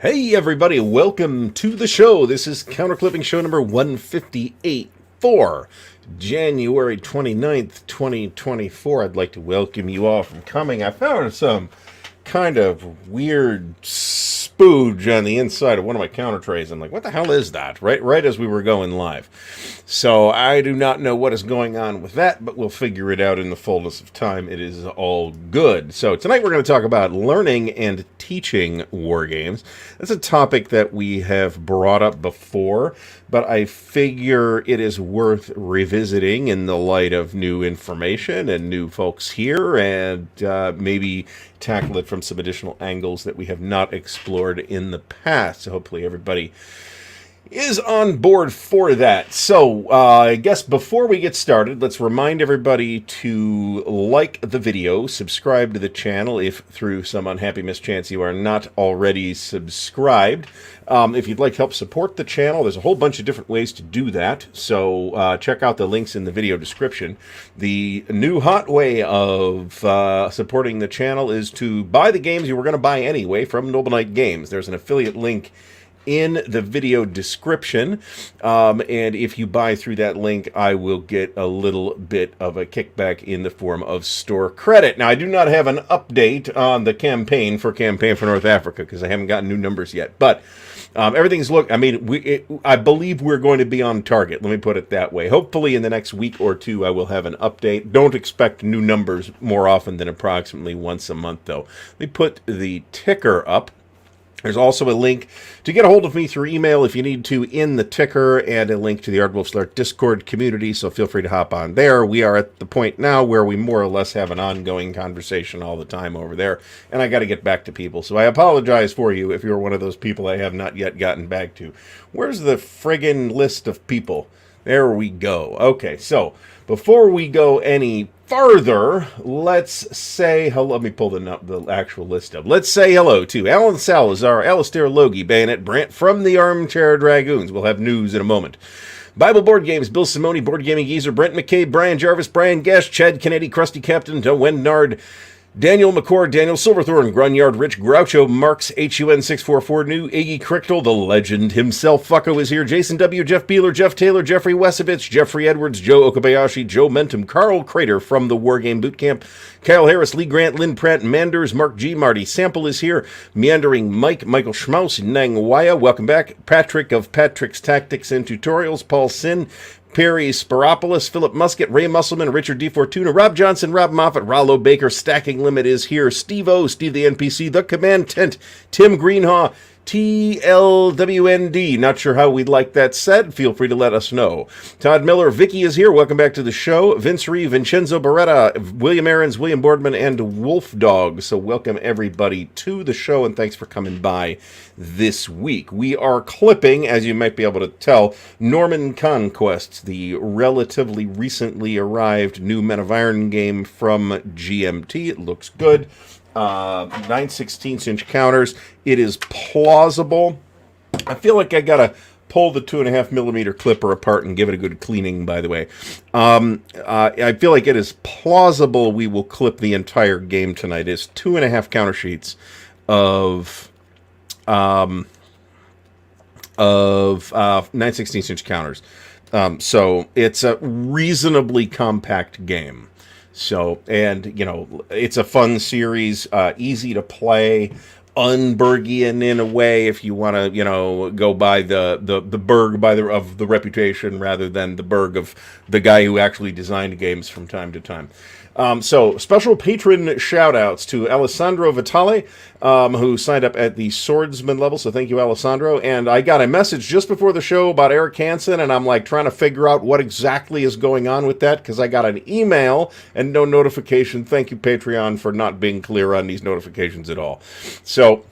Hey everybody, welcome to the show. This is Counterclipping show number 158 for January 29th, 2024. I'd like to welcome you all from coming. I found some kind of weird spooge on the inside of one of my counter trays. I'm like, what the hell is that? Right as we were going live. So I do not know what is going on with that, but we'll figure it out in the fullness of time. It is all good. So tonight we're going to talk about learning and teaching war games. That's a topic that we have brought up before, but I figure it is worth revisiting in the light of new information and new folks here, and maybe tackle it from some additional angles that we have not explored in the past. So hopefully everybody is on board for that. So I guess before we get started, let's remind everybody to like the video, subscribe to the channel if through some unhappy mischance you are not already subscribed. If you'd like to help support the channel, there's a whole bunch of different ways to do that. So check out the links in the video description. The new hot way of supporting the channel is to buy the games you were going to buy anyway from Noble Knight Games. There's an affiliate link in the video description, and if you buy through that link, I will get a little bit of a kickback in the form of store credit. Now, I do not have an update on the campaign for North Africa because I haven't gotten new numbers yet, but everything's I believe we're going to be on target. Let me put it that way. Hopefully in the next week or two, I will have an update. Don't expect new numbers more often than approximately once a month, though. Let me put the ticker up. There's also a link to get a hold of me through email if you need to in the ticker, and a link to the Ardwulf Discord community, so feel free to hop on there. We are at the point now where we more or less have an ongoing conversation all the time over there, and I got to get back to people, so I apologize for you if you're one of those people I have not yet gotten back to. Where's the friggin' list of people? There we go. Okay, so before we go any farther, let's say hello. Let me pull the actual list up. Let's say hello to Alan Salazar, Alistair Logie, Bayonet Brant from the Armchair Dragoons. We'll have news in a moment. Bible Board Games, Bill Simone, Board Gaming Geezer, Brent McCabe, Brian Jarvis, Brian Gash, Chad Kennedy, Krusty Captain, Wendnard, Daniel McCord, Daniel Silverthorne, Grunyard, Rich Groucho, Marks, HUN644, New Iggy Crichtel, the legend himself, Fucko is here, Jason W., Jeff Beeler, Jeff Taylor, Jeffrey Wesovich, Jeffrey Edwards, Joe Okabayashi, Joe Mentum, Carl Crater from the Wargame Bootcamp, Kyle Harris, Lee Grant, Lynn Pratt, Manders, Mark G. Marty Sample is here, Meandering Mike, Michael Schmaus, Nang Waya, welcome back, Patrick of Patrick's Tactics and Tutorials, Paul Sin, Perry Sparopoulos, Philip Musket, Ray Musselman, Richard D. Fortuna, Rob Johnson, Rob Moffat, Rollo Baker, Stacking Limit is here, Steve O, Steve the NPC, The Command Tent, Tim Greenhaw, TLWND, not sure how we'd like that said, feel free to let us know. Todd Miller, Vicky is here, welcome back to the show, Vince Reeve, Vincenzo Beretta, William Aarons, William Boardman, and Wolf Dog, so welcome everybody to the show, and thanks for coming by this week. We are clipping, as you might be able to tell, Norman Conquest, the relatively recently arrived new Men of Iron game from GMT. It looks good. 9/16" counters. It is plausible. I feel like I gotta pull the 2.5mm clipper apart and give it a good cleaning, by the way. I feel like it is plausible we will clip the entire game tonight. It's 2.5 counter sheets of 9/16" counters. So it's a reasonably compact game. So, and, you know, it's a fun series, easy to play, Unbergian in a way, if you want to, you know, go by the Berg of the reputation rather than the Berg of the guy who actually designed games from time to time. So, special patron shout-outs to Alessandro Vitale, who signed up at the swordsman level, so thank you, Alessandro. And I got a message just before the show about Eric Hansen, and I'm like trying to figure out what exactly is going on with that, because I got an email and no notification. Thank you, Patreon, for not being clear on these notifications at all. So,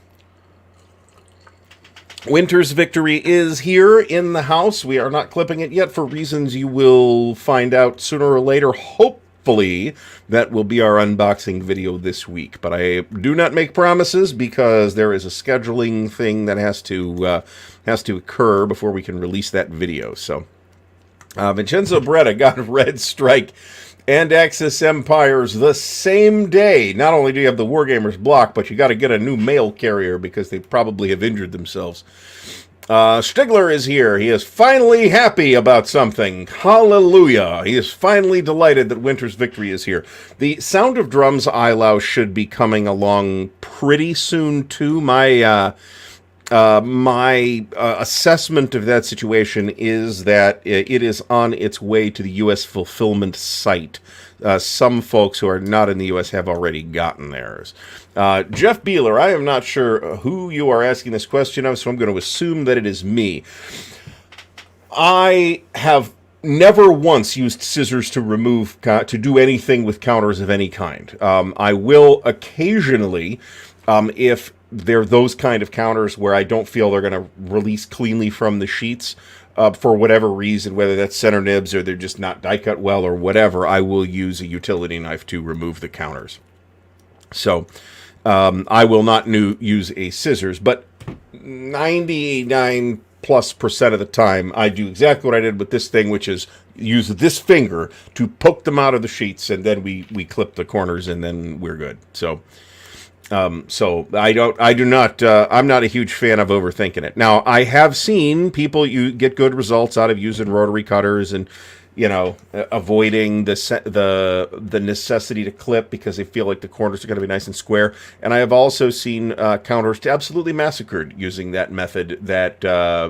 Winter's Victory is here in the house. We are not clipping it yet for reasons you will find out sooner or later. Hopefully, that will be our unboxing video this week. But I do not make promises because there is a scheduling thing that has to occur before we can release that video. So, Vincenzo Beretta got Red Strike and Axis Empires the same day. Not only do you have the Wargamers block, but you got to get a new mail carrier because they probably have injured themselves. Stigler is here. He is finally happy about something. Hallelujah. He is finally delighted that Winter's Victory is here. The Sound of Drums Ilau should be coming along pretty soon, too. My assessment of that situation is that it is on its way to the U.S. fulfillment site. Some folks who are not in the U.S. have already gotten theirs. Jeff Beeler, I am not sure who you are asking this question of, so I'm going to assume that it is me. I have never once used scissors to do anything with counters of any kind. I will occasionally, if they're those kind of counters where I don't feel they're going to release cleanly from the sheets, for whatever reason, whether that's center nibs or they're just not die cut well or whatever, I will use a utility knife to remove the counters. So I will not use a scissors, but 99+% of the time I do exactly what I did with this thing, which is use this finger to poke them out of the sheets, and then we clip the corners, and then we're good. So I'm not a huge fan of overthinking it. Now, I have seen people get good results out of using rotary cutters and, avoiding the necessity to clip because they feel like the corners are going to be nice and square. And I have also seen counters to absolutely massacred using that method, that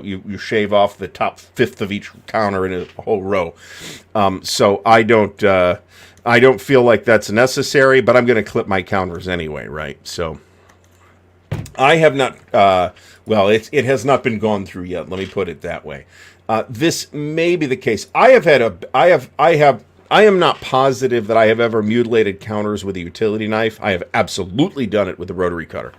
you shave off the top fifth of each counter in a whole row. So I don't feel like that's necessary, but I'm going to clip my counters anyway, right? So I have not, it has not been gone through yet. Let me put it that way. This may be the case. I am not positive that I have ever mutilated counters with a utility knife. I have absolutely done it with a rotary cutter.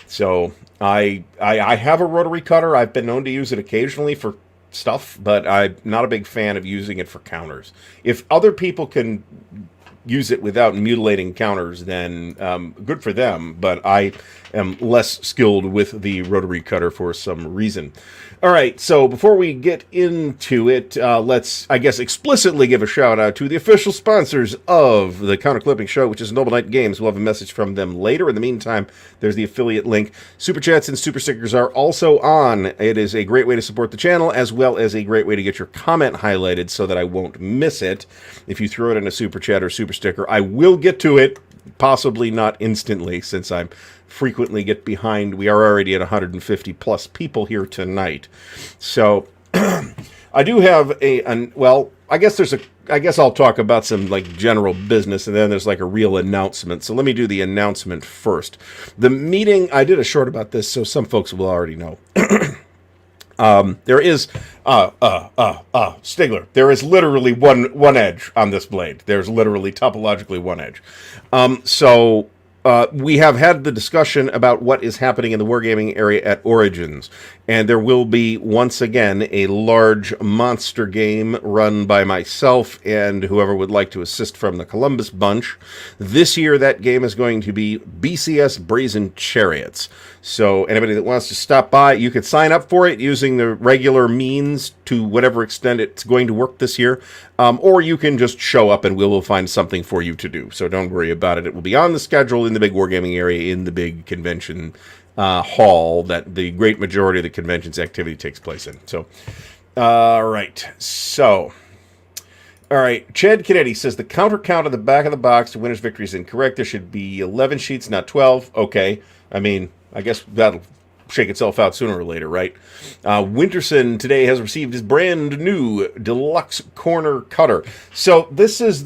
So I have a rotary cutter. I've been known to use it occasionally for stuff, but I'm not a big fan of using it for counters. If other people can use it without mutilating counters, then good for them, but I am less skilled with the rotary cutter for some reason. All right, so before we get into it, let's, I guess, explicitly give a shout-out to the official sponsors of the Counter Clipping Show, which is Noble Knight Games. We'll have a message from them later. In the meantime, there's the affiliate link. Super Chats and Super Stickers are also on. It is a great way to support the channel, as well as a great way to get your comment highlighted so that I won't miss it. If you throw it in a Super Chat or Super Sticker, I will get to it, possibly not instantly, since I'm frequently get behind. We are already at 150 plus people here tonight. So I do have I guess I'll talk about some like general business, and then there's like a real announcement. So let me do the announcement first. The meeting, I did a short about this, so some folks will already know. There is Stigler. There is literally one edge on this blade. There's literally topologically one edge. We have had the discussion about what is happening in the wargaming area at Origins, and there will be, once again, a large monster game run by myself and whoever would like to assist from the Columbus bunch. This year, that game is going to be BCS Brazen Chariots. So anybody that wants to stop by, you could sign up for it using the regular means to whatever extent it's going to work this year, or you can just show up and we will find something for you to do. So don't worry about it. It will be on the schedule in the big wargaming area in the big convention hall that the great majority of the convention's activity takes place in. So, all right. Chad Kennedy says the counter count on the back of the box to Winner's Victory is incorrect. There should be 11 sheets, not 12. Okay. I mean, I guess that'll shake itself out sooner or later, right? Winterson today has received his brand new deluxe corner cutter. So this is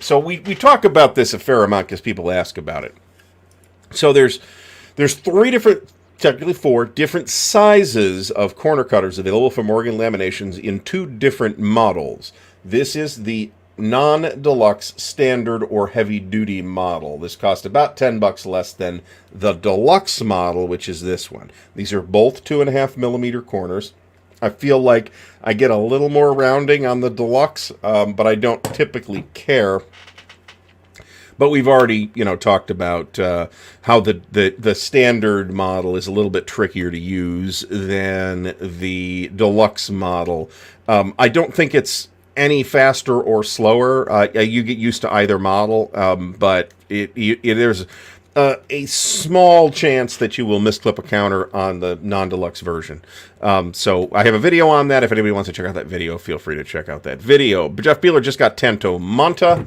so we talk about this a fair amount because people ask about it. So there's technically four different sizes of corner cutters available from Morgan Laminations in two different models. This is the non-deluxe standard or heavy-duty model. This cost about $10 less than the deluxe model, which is this one. These are both 2.5 millimeter corners. I feel like I get a little more rounding on the deluxe, but I don't typically care. But we've already, talked about how the standard model is a little bit trickier to use than the deluxe model. I don't think it's any faster or slower. You get used to either model, but there's a small chance that you will misclip a counter on the non-deluxe version. So I have a video on that. If anybody wants to check out that video, feel free to check out that video. But Jeff Beeler just got Tanto Monta.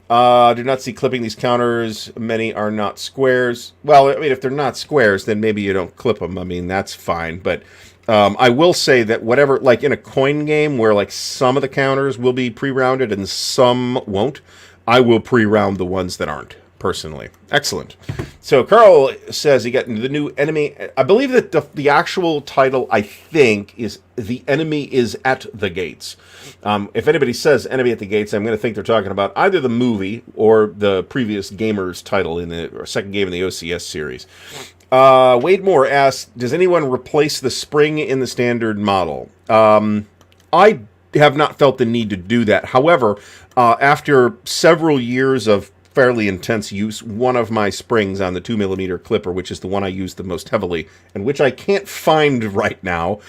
Do not see clipping these counters. Many are not squares. Well, I mean, if they're not squares, then maybe you don't clip them. I mean, that's fine. But I will say that whatever, like in a coin game where like some of the counters will be pre-rounded and some won't, I will pre-round the ones that aren't, personally. Excellent. So Carl says he got the new enemy. I believe that the actual title, I think, is The Enemy is at the Gates. If anybody says Enemy at the Gates, I'm going to think they're talking about either the movie or the previous gamer's title in the second game in the OCS series. Wade Moore asks, does anyone replace the spring in the standard model? I have not felt the need to do that. However, after several years of fairly intense use, one of my springs on the 2mm clipper, which is the one I use the most heavily, and which I can't find right now,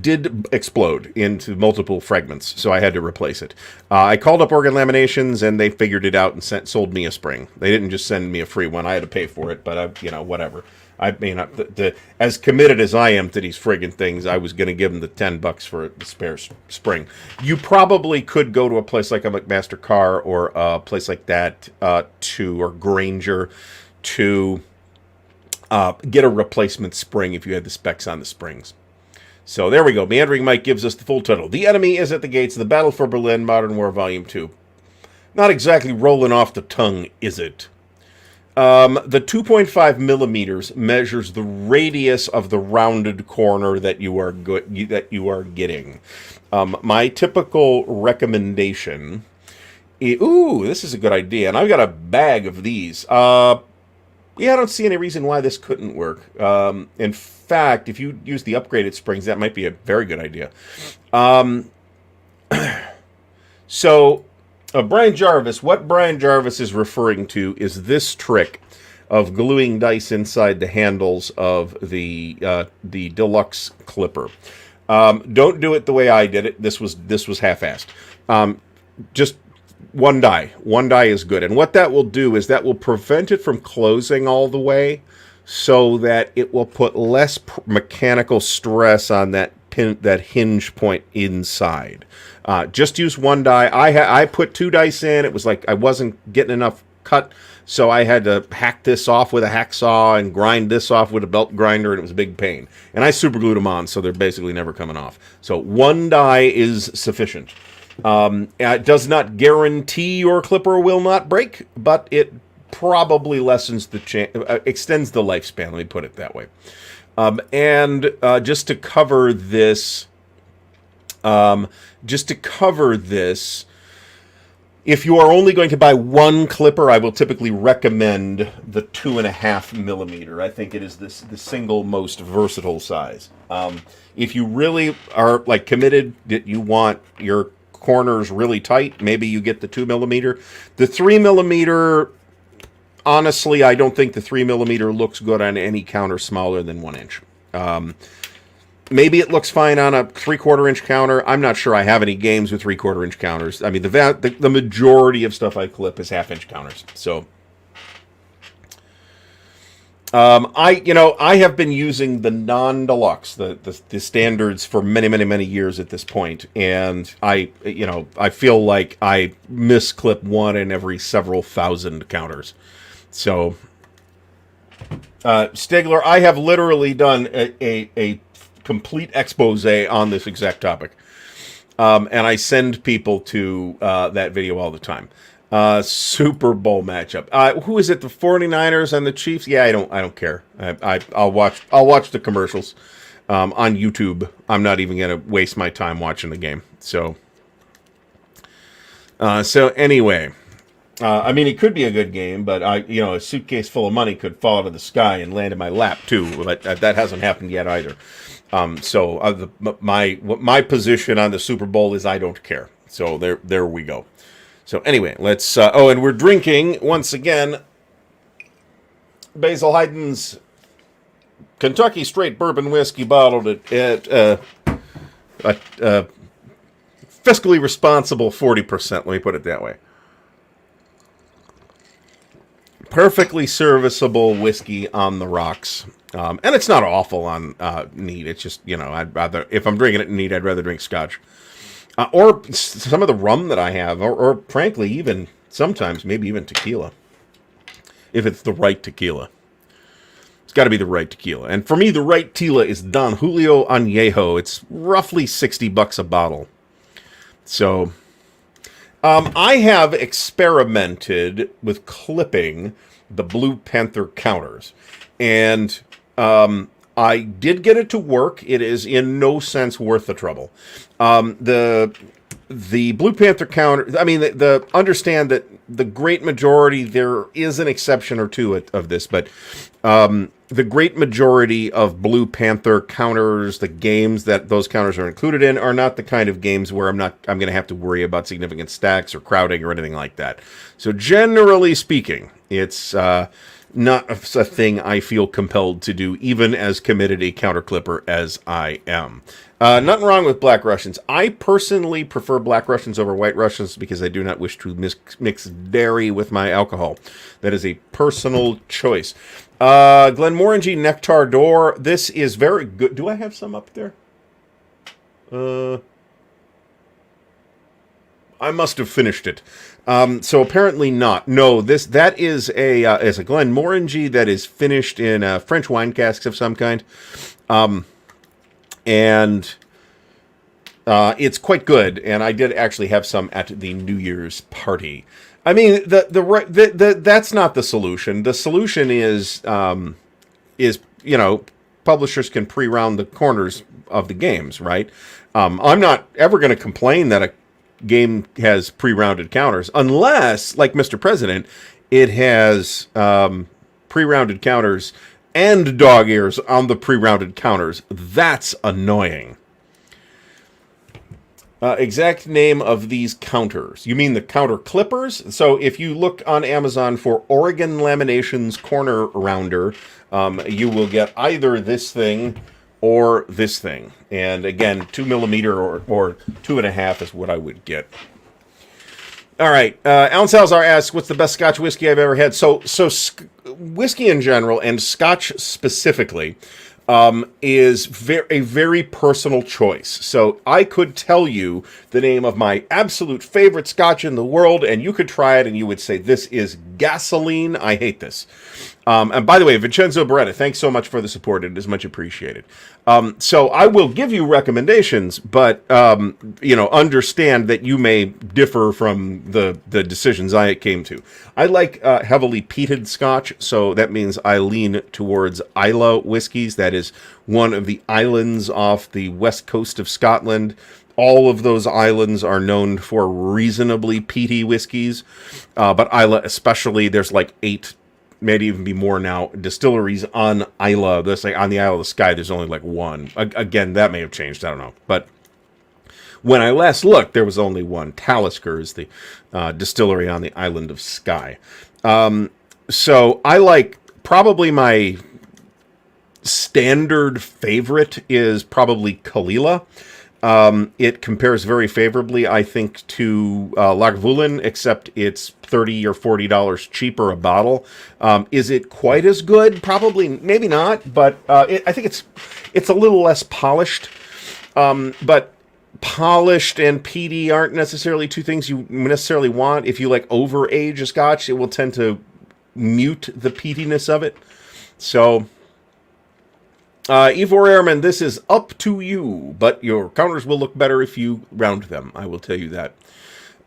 did explode into multiple fragments, so I had to replace it. I called up Organ Laminations, and they figured it out and sold me a spring. They didn't just send me a free one. I had to pay for it, but whatever. I mean, as committed as I am to these friggin' things, I was going to give them the $10 for the spare spring. You probably could go to a place like a McMaster Carr or a place like that, or Granger, to get a replacement spring if you had the specs on the springs. So there we go. Meandering Mike gives us the full title. The Enemy is at the Gates of the Battle for Berlin, Modern War Volume 2. Not exactly rolling off the tongue, is it? The 2.5 millimeters measures the radius of the rounded corner that you are getting. My typical recommendation this is a good idea, and I've got a bag of these. I don't see any reason why this couldn't work. In fact, if you use the upgraded springs, that might be a very good idea. Brian Jarvis, what Brian Jarvis is referring to is this trick of gluing dice inside the handles of the deluxe clipper. Don't do it the way I did it. This was half-assed. Just one die. One die is good. And what that will do is that will prevent it from closing all the way, so that it will put less mechanical stress on that hinge point inside. Just use one die. I put 2 dice in. It was like I wasn't getting enough cut, so I had to hack this off with a hacksaw and grind this off with a belt grinder, and it was a big pain. And I super glued them on, so they're basically never coming off. So 1 die is sufficient. It does not guarantee your clipper will not break, but it probably lessens the extends the lifespan. Let me put it that way. Just to cover this, if you are only going to buy one clipper, I will typically recommend the 2.5 millimeter. I think it is the single most versatile size. If you really are like committed that you want your corners really tight, maybe you get the 2 millimeter. The 3 millimeter, honestly, I don't think the 3 millimeter looks good on any counter smaller than 1 inch. Maybe it looks fine on a 3/4 inch counter. I'm not sure I have any games with 3/4 inch counters. I mean, the majority of stuff I clip is 1/2 inch counters. So, I have been using the non-deluxe, the standards for many years at this point, and I feel like I misclip one in every several thousand counters. So, Stigler, I have literally done a complete expose on this exact topic, and I send people to that video all the time. Super Bowl matchup. Who is it? The 49ers and the Chiefs? Yeah, I don't care. I'll watch the commercials on YouTube. I'm not even going to waste my time watching the game. So anyway, I mean, it could be a good game, but a suitcase full of money could fall out of the sky and land in my lap too. But that hasn't happened yet either. My position on the Super Bowl is I don't care. So there we go. So anyway, let's. And we're drinking once again Basil Hayden's Kentucky Straight Bourbon Whiskey, bottled at fiscally responsible 40%, let me put it that way. Perfectly serviceable whiskey on the rocks. And it's not awful on neat. It's just, I'd rather, if I'm drinking it neat, I'd rather drink scotch. Or some of the rum that I have, or frankly, even sometimes, maybe even tequila. If it's the right tequila. It's got to be the right tequila. And for me, the right tequila is Don Julio Añejo. It's roughly $60 a bottle. So, I have experimented with clipping the Blue Panther counters. And I did get it to work. It is in no sense worth the trouble. The Blue Panther counter, I mean, understand that the great majority, there is an exception or two of this, but the great majority of Blue Panther counters, the games that those counters are included in, are not the kind of games where I'm going to have to worry about significant stacks or crowding or anything like that. So generally speaking, it's not a thing I feel compelled to do, even as committed a counter clipper as I am. Nothing wrong with Black Russians. I personally prefer Black Russians over White Russians because I do not wish to mix dairy with my alcohol. That is a personal choice. Glenmorangie Nectar D'Or. This is very good. Do I have some up there? I must have finished it. So apparently not. No, that is a Glenmorangie that is finished in French wine casks of some kind. And it's quite good, and I did actually have some at the New Year's party. I mean, that's not the solution. The solution is publishers can pre-round the corners of the games, right? I'm not ever going to complain that a game has pre-rounded counters, unless, like Mr. President, it has pre-rounded counters and dog ears on the pre-rounded counters. That's annoying. Exact name of these counters. You mean the counter clippers? So if you look on Amazon for Oregon Laminations Corner Rounder, you will get either this thing or this thing. And again, 2mm or 2.5 is what I would get. All right. Alan Salazar asks, what's the best Scotch whiskey I've ever had? So whiskey in general, and Scotch specifically, is a very personal choice. So I could tell you the name of my absolute favorite Scotch in the world, and you could try it, and you would say, this is gasoline. I hate this. And by the way, Vincenzo Beretta, thanks so much for the support. It is much appreciated. So I will give you recommendations, but, understand that you may differ from the decisions I came to. I like heavily peated Scotch, so that means I lean towards Islay whiskeys. That is one of the islands off the west coast of Scotland. All of those islands are known for reasonably peaty whiskeys, but Islay especially, there's like 8, maybe even be more now, distilleries on Islay. That's like on the Isle of the Skye, there's only like 1. Again, that may have changed, I don't know. But when I last looked, there was only 1. Talisker is the distillery on the island of Skye. So I like, probably my standard favorite is probably Kalila. It compares very favorably, I think, to Lagavulin, except it's $30 or $40 cheaper a bottle. Is it quite as good? Probably, maybe not, but I think it's a little less polished. But polished and peaty aren't necessarily two things you necessarily want. If you like over-age a Scotch, it will tend to mute the peatiness of it. So Ivor Airman, this is up to you, but your counters will look better if you round them. I will tell you that.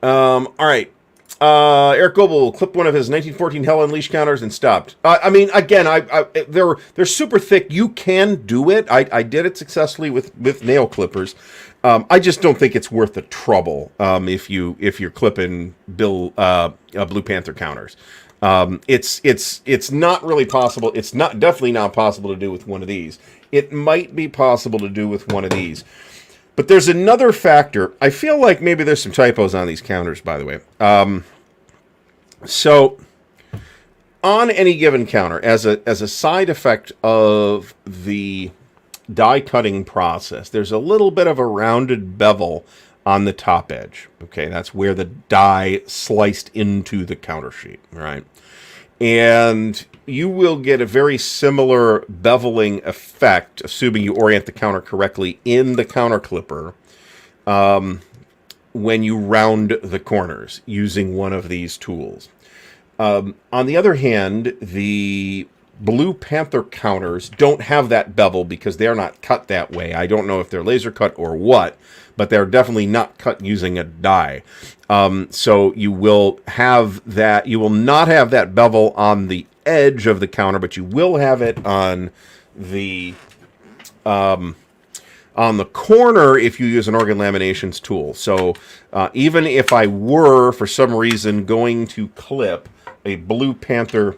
All right. Eric Goebel clipped one of his 1914 Hell Unleashed counters and stopped. I mean, again, they're super thick. You can do it. I did it successfully with nail clippers. I just don't think it's worth the trouble if you're clipping Blue Panther counters. It's not really possible. It's definitely not possible to do with one of these. It might be possible to do with one of these. But there's another factor. I feel like maybe there's some typos on these counters, by the way. So on any given counter, as a side effect of the die cutting process, there's a little bit of a rounded bevel on the top edge. Okay, that's where the die sliced into the counter sheet, right? And you will get a very similar beveling effect, assuming you orient the counter correctly in the counter clipper, when you round the corners using one of these tools. On the other hand, the Blue Panther counters don't have that bevel because they're not cut that way. I don't know if they're laser cut or what, but they're definitely not cut using a die. So you will have that. You will not have that bevel on the edge of the counter, but you will have it on the corner if you use an organ laminations tool. So even if I were, for some reason, going to clip a Blue Panther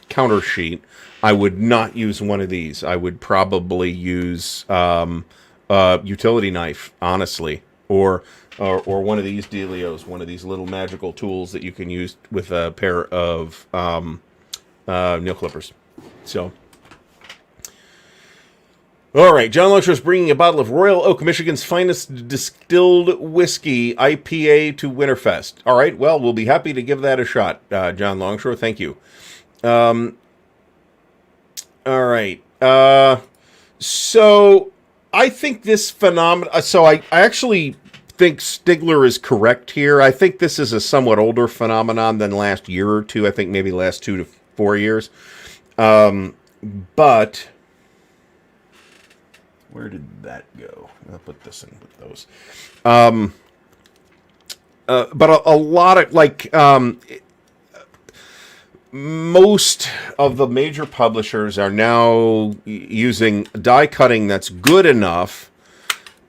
counter sheet, I would not use one of these. I would probably use a utility knife, honestly, or one of these dealios, one of these little magical tools that you can use with a pair of nail clippers. So, all right, John Longshore is bringing a bottle of Royal Oak, Michigan's finest distilled whiskey IPA to Winterfest. All right, well, we'll be happy to give that a shot, John Longshore. Thank you. All right. So I think this phenomenon. So I actually think Stigler is correct here. I think this is a somewhat older phenomenon than last year or two. I think maybe the last 2 to 4 years. But where did that go? I'll put this in with those. But a lot of most of the major publishers are now using die cutting that's good enough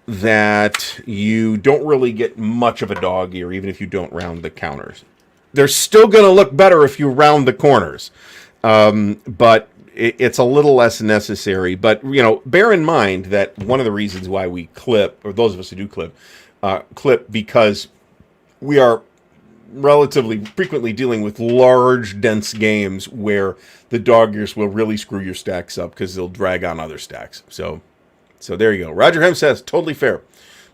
that you don't really get much of a dog ear, even if you don't round the counters. They're still going to look better if you round the corners, but it's a little less necessary. But, bear in mind that one of the reasons why we clip, or those of us who do clip because we are relatively frequently dealing with large, dense games where the dog ears will really screw your stacks up because they'll drag on other stacks. So there you go. Roger Hem says, totally fair.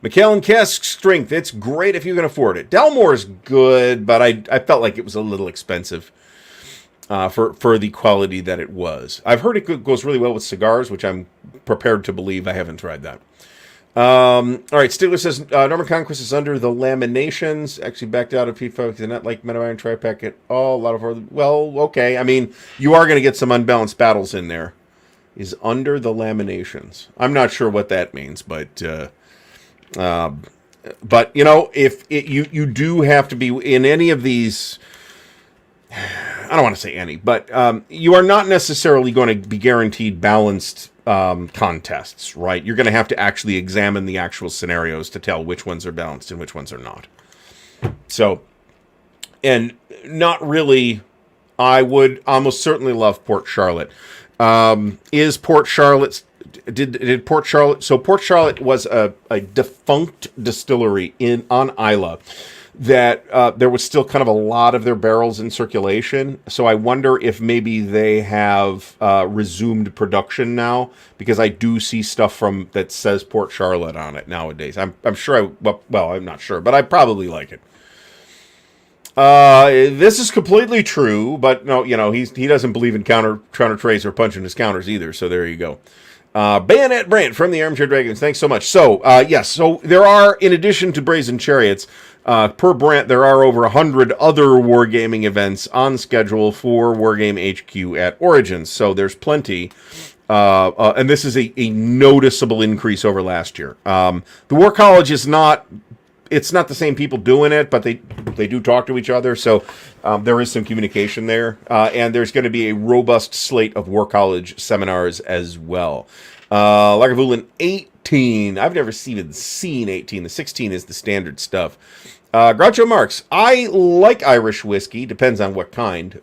McAllen cask strength, it's great if you can afford it. Dalmore's good, but I felt like it was a little expensive for the quality that it was. I've heard it goes really well with cigars, which I'm prepared to believe. I haven't tried that. All right, Stigler says Norman Conquest is under the laminations. Actually backed out of P5 because not like Meta Iron Tri-Pack at all. A lot of okay. I mean, you are going to get some unbalanced battles in there. Is under the laminations. I'm not sure what that means, but if you do have to be in any of these. I don't want to say any, but you are not necessarily going to be guaranteed balanced contests, right? You're going to have to actually examine the actual scenarios to tell which ones are balanced and which ones are not. So, and not really, I would almost certainly love Port Charlotte. Is Port Charlotte, did Port Charlotte, so Port Charlotte was a defunct distillery on Isla that there was still kind of a lot of their barrels in circulation. So I wonder if maybe they have resumed production now, because I do see stuff that says Port Charlotte on it nowadays. I'm sure I'm not sure, but I probably like it. This is completely true, but no, he doesn't believe in counter trays or punching his counters either. So there you go. Bayonet Brant from the Armchair Dragons. Thanks so much. So, yes, so there are, in addition to Brazen Chariots, per Brant, there are over 100 other wargaming events on schedule for Wargame HQ at Origins. So there's plenty. And this is a noticeable increase over last year. The War College is not the same people doing it, but they do talk to each other. So there is some communication there. And there's going to be a robust slate of War College seminars as well. Lagavulin 18. I've never even seen 18. The 16 is the standard stuff. Groucho Marx. I like Irish whiskey. Depends on what kind.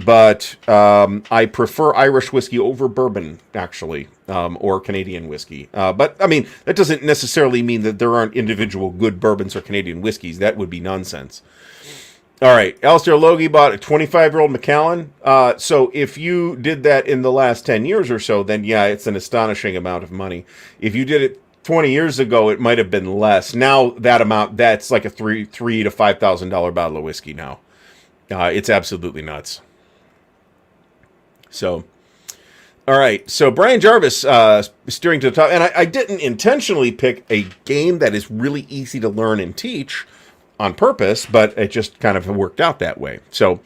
But I prefer Irish whiskey over bourbon, actually, or Canadian whiskey. But, I mean, that doesn't necessarily mean that there aren't individual good bourbons or Canadian whiskeys. That would be nonsense. All right, Alistair Logie bought a 25-year-old Macallan. So if you did that in the last 10 years or so, then, yeah, it's an astonishing amount of money. If you did it 20 years ago, it might have been less. Now that amount, that's like a three to $5,000 bottle of whiskey now. It's absolutely nuts. So, all right. So Brian Jarvis steering to the top, and I didn't intentionally pick a game that is really easy to learn and teach on purpose, but it just kind of worked out that way. So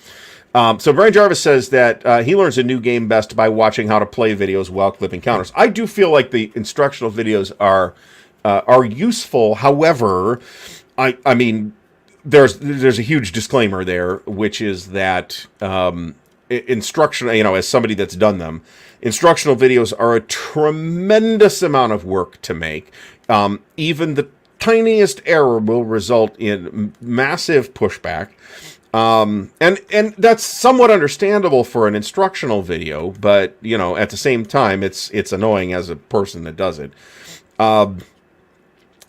Brian Jarvis says that he learns a new game best by watching how to play videos while clipping counters. I do feel like the instructional videos are useful. However, I mean, there's a huge disclaimer there, which is that instructional, as somebody that's done them, instructional videos are a tremendous amount of work to make. Even the tiniest error will result in massive pushback. And that's somewhat understandable for an instructional video, but at the same time, it's annoying as a person that does it.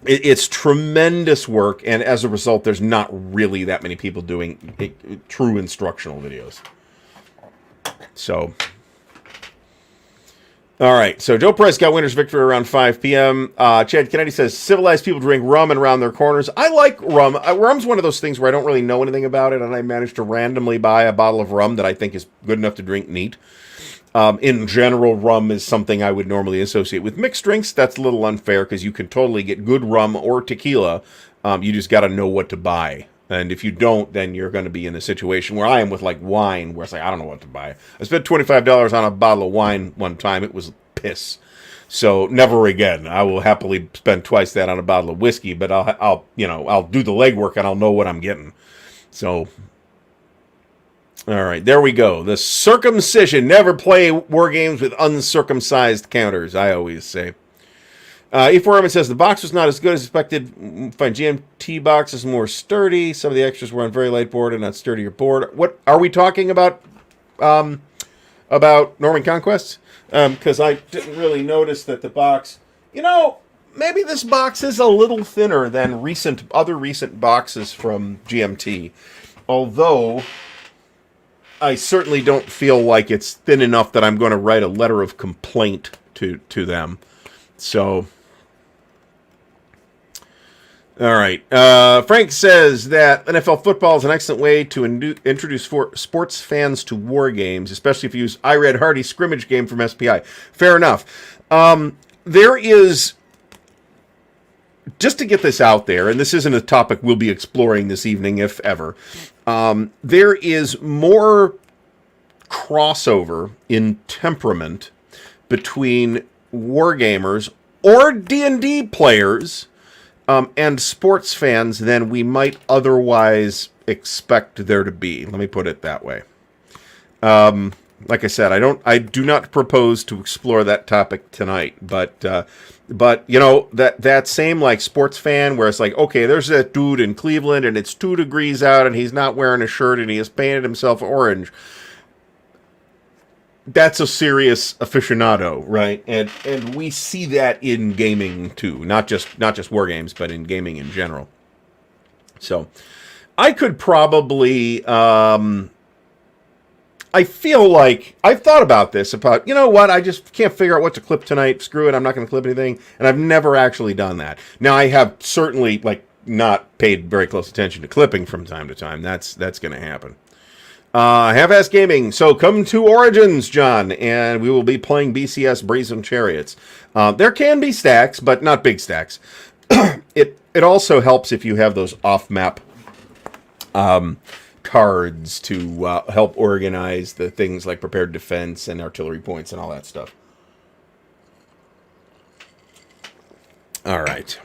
It's tremendous work, and as a result, there's not really that many people doing true instructional videos. So, all right. So Joe Price got winner's victory around 5 p.m. Chad Kennedy says, civilized people drink rum and round their corners. I like rum. Rum's one of those things where I don't really know anything about it, and I managed to randomly buy a bottle of rum that I think is good enough to drink neat. In general, rum is something I would normally associate with mixed drinks. That's a little unfair because you can totally get good rum or tequila. You just got to know what to buy. And if you don't, then you're going to be in a situation where I am with like wine, where it's like, I don't know what to buy. I spent $25 on a bottle of wine one time. It was piss. So never again. I will happily spend twice that on a bottle of whiskey, but I'll do the legwork and I'll know what I'm getting. So, all right, there we go. The circumcision. Never play war games with uncircumcised counters, I always say. E4 says the box was not as good as expected. Find GMT box is more sturdy. Some of the extras were on very light board and not sturdier board. What are we talking about? About Norman Conquest? Because I didn't really notice that the box. Maybe this box is a little thinner than other recent boxes from GMT. Although I certainly don't feel like it's thin enough that I'm going to write a letter of complaint to them. So. All right. Frank says that NFL football is an excellent way to introduce sports fans to war games, especially if you use I Read Hardy scrimmage game from SPI. Fair enough. There is, just to get this out there, and this isn't a topic we'll be exploring this evening, if ever, there is more crossover in temperament between wargamers or D&D players and sports fans than we might otherwise expect there to be. Let me put it that way. Like I said, I do not propose to explore that topic tonight, but that same like sports fan where it's like, okay, there's that dude in Cleveland and it's 2 degrees out and he's not wearing a shirt and he has painted himself orange. That's a serious aficionado, right? And we see that in gaming too, not just war games, but in gaming in general. So I could probably I feel like I've thought about this about, I just can't figure out what to clip tonight. Screw it, I'm not going to clip anything, and I've never actually done that. Now I have certainly not paid very close attention to clipping from time to time. That's going to happen. Half-Ass Gaming. So come to Origins, John, and we will be playing BCS Brazen Chariots. There can be stacks, but not big stacks. It also helps if you have those off-map cards to help organize the things like prepared defense and artillery points and all that stuff. All right.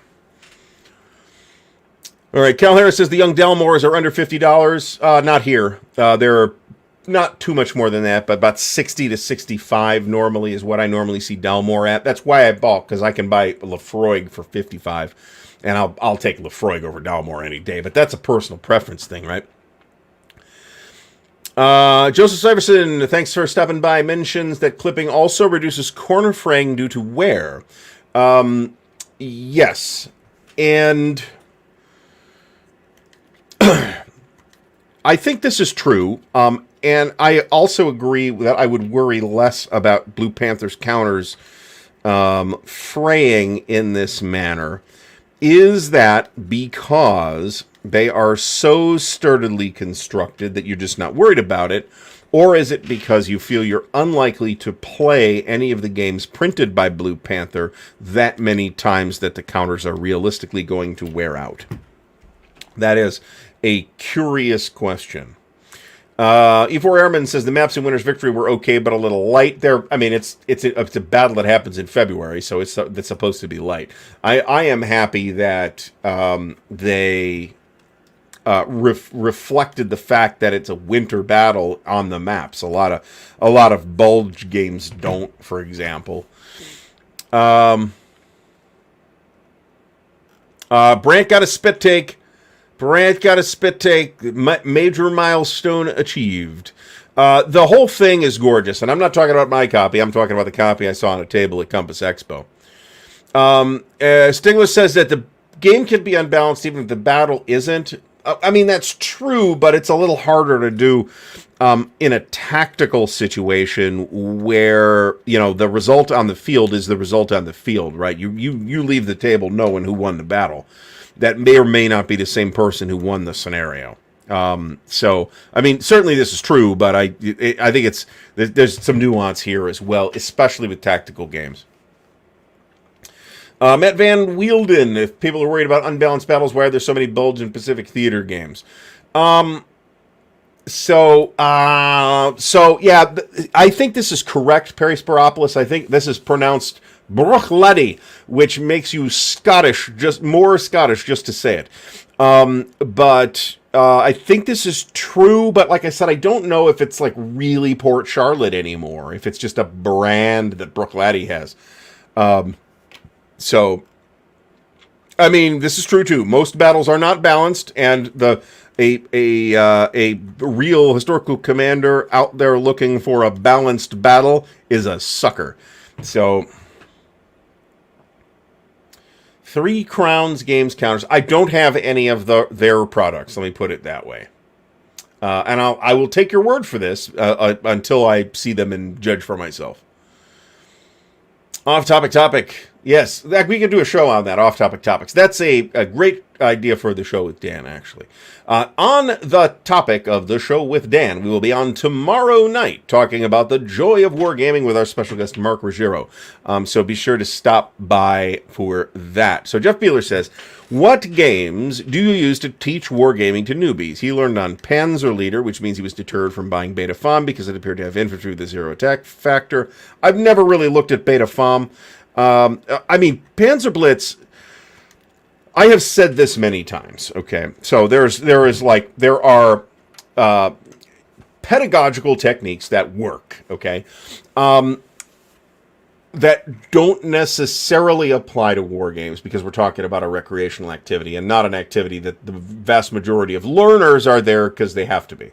All right, Cal Harris says the young Dalmores are under $50. Not here. They're not too much more than that, but about 60 to 65 normally is what I normally see Dalmore at. That's why I bought, because I can buy Lefroy for 55, and I'll take Lefroy over Dalmore any day. But that's a personal preference thing, right? Joseph Syverson, thanks for stopping by. Mentions that clipping also reduces corner fraying due to wear. Yes, and I think this is true, and I also agree that I would worry less about Blue Panther's counters fraying in this manner, is that because they are so sturdily constructed that you're just not worried about it? Or is it because you feel you're unlikely to play any of the games printed by Blue Panther that many times that the counters are realistically going to wear out? That is a curious question. E4 Airman says the maps in Winter's Victory were okay, but a little light. I mean, it's a battle that happens in February, so it's supposed to be light. I am happy that they reflected the fact that it's a winter battle on the maps. A lot of Bulge games don't, for example. Brant got a spit take. Major milestone achieved. The whole thing is gorgeous, and I'm not talking about my copy. I'm talking about the copy I saw on a table at Compass Expo. Stingler says that the game can be unbalanced even if the battle isn't. I mean, that's true, but it's a little harder to do in a tactical situation where, the result on the field is the result on the field, right? You leave the table knowing who won the battle. That may or may not be the same person who won the scenario. So, I mean, certainly this is true, but I think there's some nuance here as well, especially with tactical games. Matt Van Wielden, if people are worried about unbalanced battles, why are there so many Bulge and Pacific Theater games? So yeah, I think this is correct, Perry Spiropoulos. I think this is pronounced Bruchledi, which makes you Scottish, just more Scottish, just to say it. But I think this is true, but like I said, I don't know if it's like really Port Charlotte anymore, if it's just a brand that Bruchledi has. So, I mean, this is true too. Most battles are not balanced, and a real historical commander out there looking for a balanced battle is a sucker. So, Three Crowns Games counters. I don't have any of their products. Let me put it that way. And I will take your word for this until I see them and judge for myself. Off-topic topic. Yes, we could do a show on that, off-topic topics. That's a great idea for the show with Dan, actually. On the topic of the show with Dan, we will be on tomorrow night talking about the joy of wargaming with our special guest, Mark Ruggiero. So be sure to stop by for that. So Jeff Beeler says, what games do you use to teach wargaming to newbies? He learned on Panzer Leader, which means he was deterred from buying Beta Fom because it appeared to have infantry with a zero attack factor. I've never really looked at Beta Fom. I mean, Panzer Blitz, I have said this many times, okay? So there are pedagogical techniques that work, okay? That don't necessarily apply to war games because we're talking about a recreational activity and not an activity that the vast majority of learners are there because they have to be.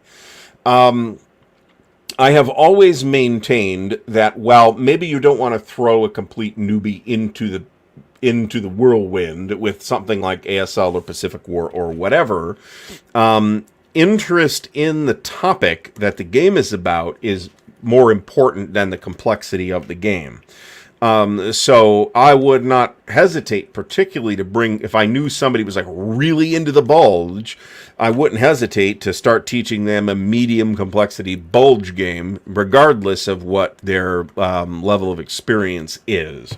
I have always maintained that while maybe you don't want to throw a complete newbie into the whirlwind with something like ASL or Pacific War or whatever, interest in the topic that the game is about is more important than the complexity of the game. So I would not hesitate particularly to bring, if I knew somebody was like really into the Bulge, I wouldn't hesitate to start teaching them a medium complexity Bulge game, regardless of what their level of experience is.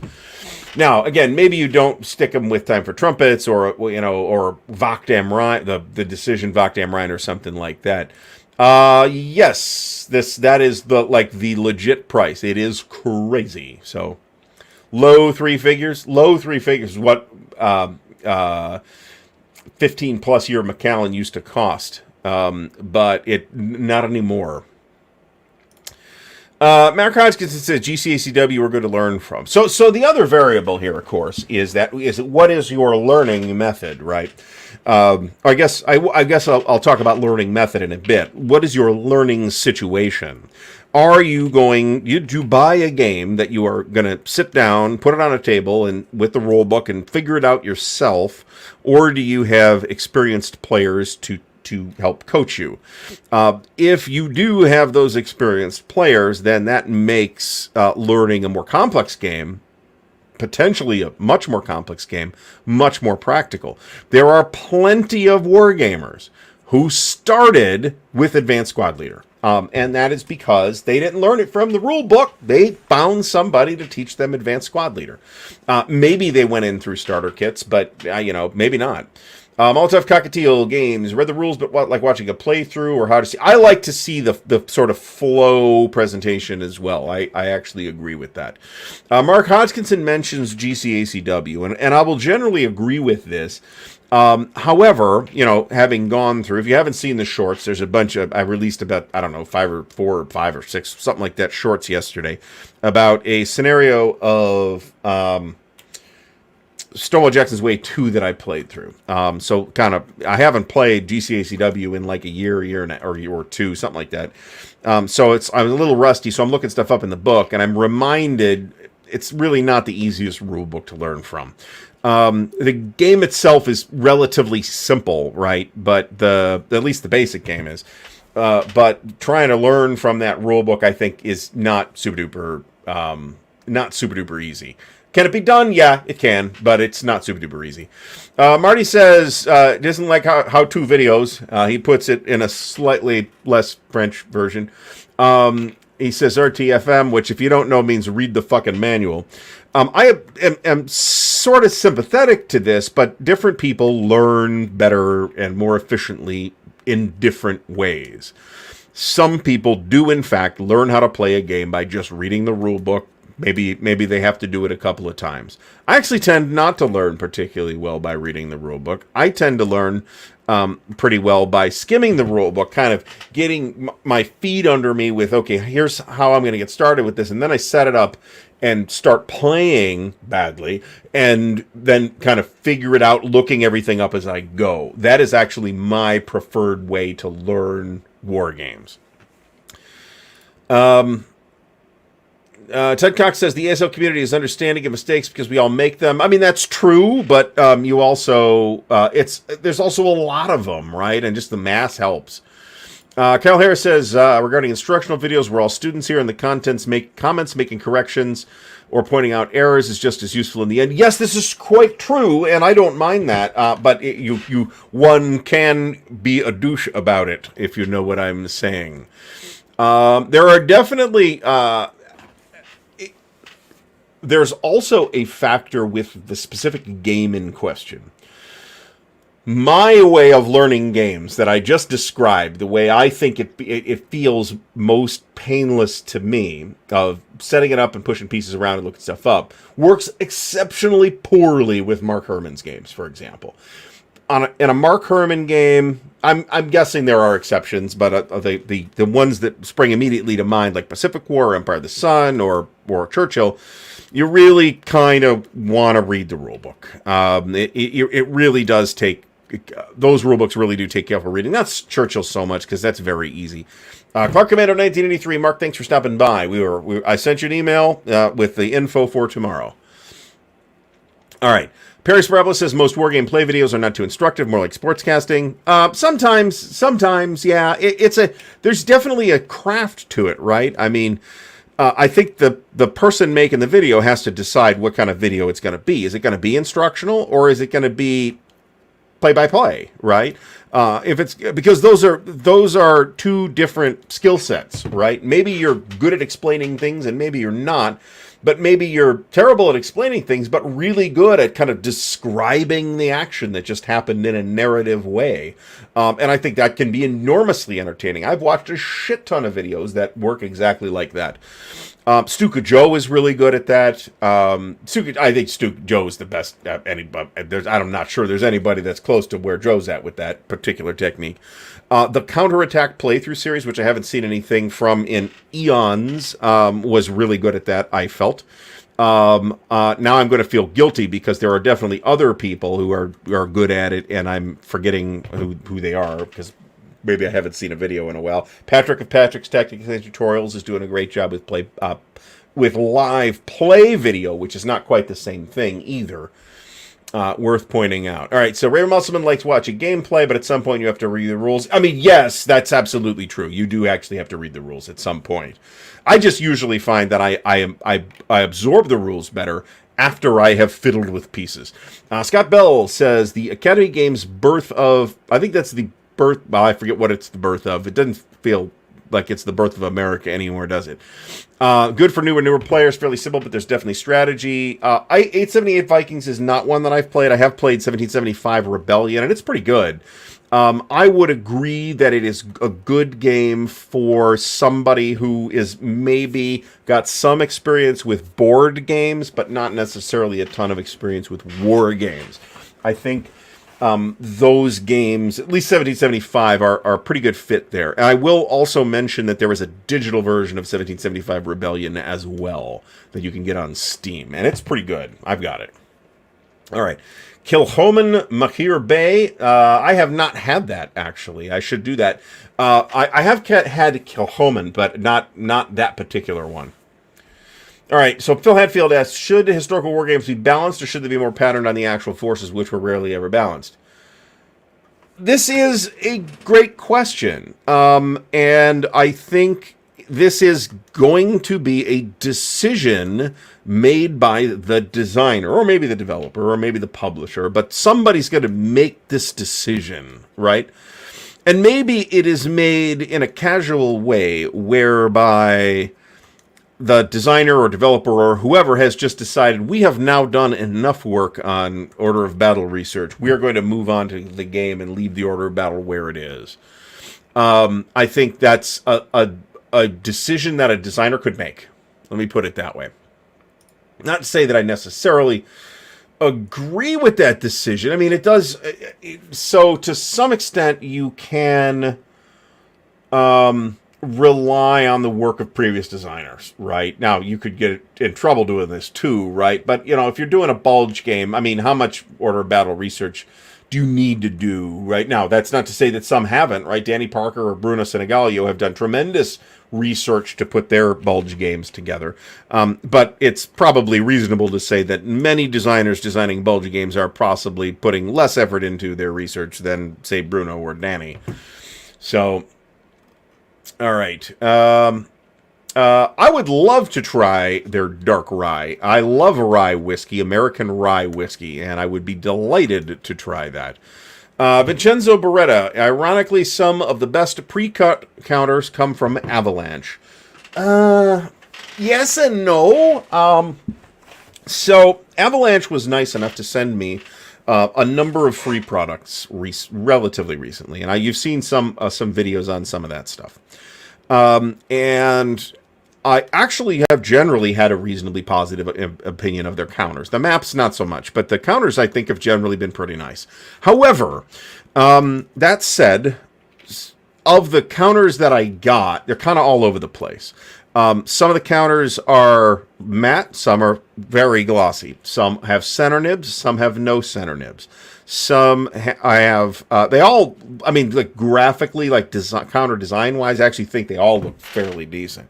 Now, again, maybe you don't stick them with Time for Trumpets or Wacht am Rhein, the decision Wacht am Rhein or something like that. Yes, that is the legit price. It is crazy. So low three figures. What 15 plus year Macallan used to cost, but it not anymore. Mark Hodgkinson says GCACW we're going to learn from. So the other variable here, of course, is what is your learning method, right? I guess I'll talk about learning method in a bit. What is your learning situation? Are you do you buy a game that you are going to sit down, put it on a table and with the rule book and figure it out yourself, or do you have experienced players to help coach you? If you do have those experienced players, then that makes learning a more complex game potentially a much more complex game, much more practical. There are plenty of wargamers who started with Advanced Squad Leader. And that is because they didn't learn it from the rule book. They found somebody to teach them Advanced Squad Leader. Maybe they went in through starter kits, but, maybe not. Molotov Cockatiel Games, read the rules, but like watching a playthrough or how to see. I like to see the sort of flow presentation as well. I actually agree with that. Mark Hodgkinson mentions GCACW, and I will generally agree with this. However, having gone through, if you haven't seen the shorts, there's a bunch of, I released about, 4 or 5 or 6, something like that, shorts yesterday about a scenario of, Stonewall Jackson's Way 2 that I played through. So kind of, I haven't played GCACW in like a year or two, something like that. So I'm a little rusty, so I'm looking stuff up in the book, and I'm reminded it's really not the easiest rule book to learn from. The game itself is relatively simple, right? But at least the basic game is. But trying to learn from that rule book, I think, is not super duper easy. Can it be done? Yeah, it can, but it's not super duper easy. Marty says doesn't like how-to videos. He puts it in a slightly less French version. He says RTFM, which if you don't know means read the fucking manual. I am sort of sympathetic to this, but different people learn better and more efficiently in different ways. Some people do, in fact, learn how to play a game by just reading the rule book. Maybe they have to do it a couple of times. I actually tend not to learn particularly well by reading the rule book. I tend to learn pretty well by skimming the rule book, kind of getting my feet under me with, okay, here's how I'm going to get started with this, and then I set it up and start playing badly, and then kind of figure it out, looking everything up as I go. That is actually my preferred way to learn war games. Ted Cox says the ASL community is understanding of mistakes because we all make them. I mean, that's true, but you also there's also a lot of them, right? And just the mass helps. Kyle Harris says regarding instructional videos, we're all students here, and the contents make comments, making corrections, or pointing out errors is just as useful in the end. Yes, this is quite true, and I don't mind that. But one can be a douche about it, if you know what I'm saying. There are definitely. There's also a factor with the specific game in question. My way of learning games that I just described, the way I think it feels most painless to me, of setting it up and pushing pieces around and looking stuff up, works exceptionally poorly with Mark Herman's games, for example. In a Mark Herman game, I'm guessing there are exceptions, but the ones that spring immediately to mind, like Pacific War, Empire of the Sun, or Churchill, you really kind of want to read the rule book. It really does take, those rule books really do take careful reading. Not Churchill so much, because that's very easy. Clark Commando 1983, Mark, thanks for stopping by. I sent you an email with the info for tomorrow. All right. Perry Sparabla says most wargame play videos are not too instructive, more like sportscasting. Sometimes, yeah. There's definitely a craft to it, right? I mean, I think the person making the video has to decide what kind of video it's going to be. Is it going to be instructional, or is it going to be play-by-play, right? If it's because those are two different skill sets, right? Maybe you're good at explaining things, and maybe you're not. But maybe you're terrible at explaining things, but really good at kind of describing the action that just happened in a narrative way. And I think that can be enormously entertaining. I've watched a shit ton of videos that work exactly like that. Stuka Joe is really good at that. I think Stuka Joe is the best at anybody. I'm not sure there's anybody that's close to where Joe's at with that particular technique. The Counterattack playthrough series, which I haven't seen anything from in eons, was really good at that, I felt. Now I'm going to feel guilty because there are definitely other people who are good at it, and I'm forgetting who they are because maybe I haven't seen a video in a while. Patrick of Patrick's Tactics and Tutorials is doing a great job with live play video, which is not quite the same thing either. Worth pointing out. All right, so Ray Musselman likes watching gameplay, but at some point you have to read the rules. I mean, yes, that's absolutely true. You do actually have to read the rules at some point. I just usually find that I absorb the rules better after I have fiddled with pieces. Scott Bell says the Academy Games birth of, I think that's the birth, well, I forget what it's the birth of. It doesn't feel like it's the birth of America anymore, does it? Good for newer players, fairly simple, but there's definitely strategy. 878 Vikings is not one that I've played. I have played 1775 Rebellion, and it's pretty good. I would agree that it is a good game for somebody who is maybe got some experience with board games, but not necessarily a ton of experience with war games. I think those games, at least 1775, are a pretty good fit there. And I will also mention that there is a digital version of 1775 Rebellion as well that you can get on Steam, and it's pretty good. I've got it. All right. Kilhoman Mahir Bay. I have not had that, actually. I should do that. I have had Kilhoman, but not that particular one. All right, so Phil Hadfield asks, should historical war games be balanced, or should they be more patterned on the actual forces, which were rarely ever balanced? This is a great question, and I think this is going to be a decision made by the designer, or maybe the developer, or maybe the publisher, but somebody's going to make this decision, right? And maybe it is made in a casual way, whereby the designer or developer or whoever has just decided, we have now done enough work on Order of Battle research. We are going to move on to the game and leave the Order of Battle where it is. I think that's a decision that a designer could make. Let me put it that way. Not to say that I necessarily agree with that decision. I mean, it does. So to some extent, you can rely on the work of previous designers, right? Now, you could get in trouble doing this too, right? But, if you're doing a bulge game, I mean, how much Order of Battle research do you need to do right now? That's not to say that some haven't, right? Danny Parker or Bruno Senegalio have done tremendous research to put their bulge games together. But it's probably reasonable to say that many designers designing bulge games are possibly putting less effort into their research than, say, Bruno or Danny. So, all right. I would love to try their dark rye. I love rye whiskey, American rye whiskey, and I would be delighted to try that. Vincenzo Beretta. Ironically, some of the best pre-cut counters come from Avalanche. Yes and no. So Avalanche was nice enough to send me a number of free products relatively recently, and you've seen some videos on some of that stuff. And I actually have generally had a reasonably positive opinion of their counters. The maps, not so much, but the counters, I think, have generally been pretty nice. However, that said, of the counters that I got, they're kind of all over the place. Some of the counters are matte, some are very glossy. Some have center nibs, some have no center nibs. Some I have, they all, I mean, like graphically, like counter design-wise, I actually think they all look fairly decent.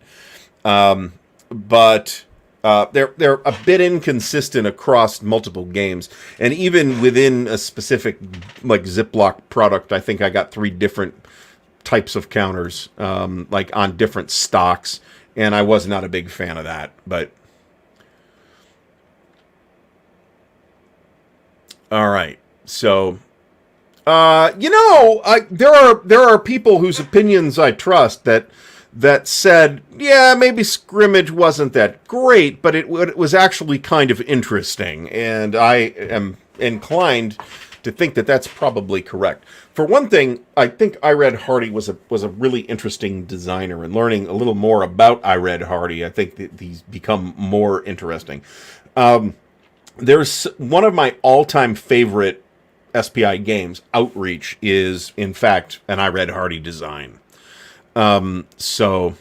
But they're a bit inconsistent across multiple games, and even within a specific like Ziploc product, I think I got 3 different types of counters, like on different stocks, and I was not a big fan of that. But all right, so there are people whose opinions I trust that said, yeah, maybe Scrimmage wasn't that great, but it was actually kind of interesting, and I am inclined to think that that's probably correct. For one thing, I think Ired Hardy was a really interesting designer, and learning a little more about Ired Hardy, I think that he's become more interesting. There's one of my all-time favorite SPI games, Outreach, is in fact an Ired Hardy design. Joseph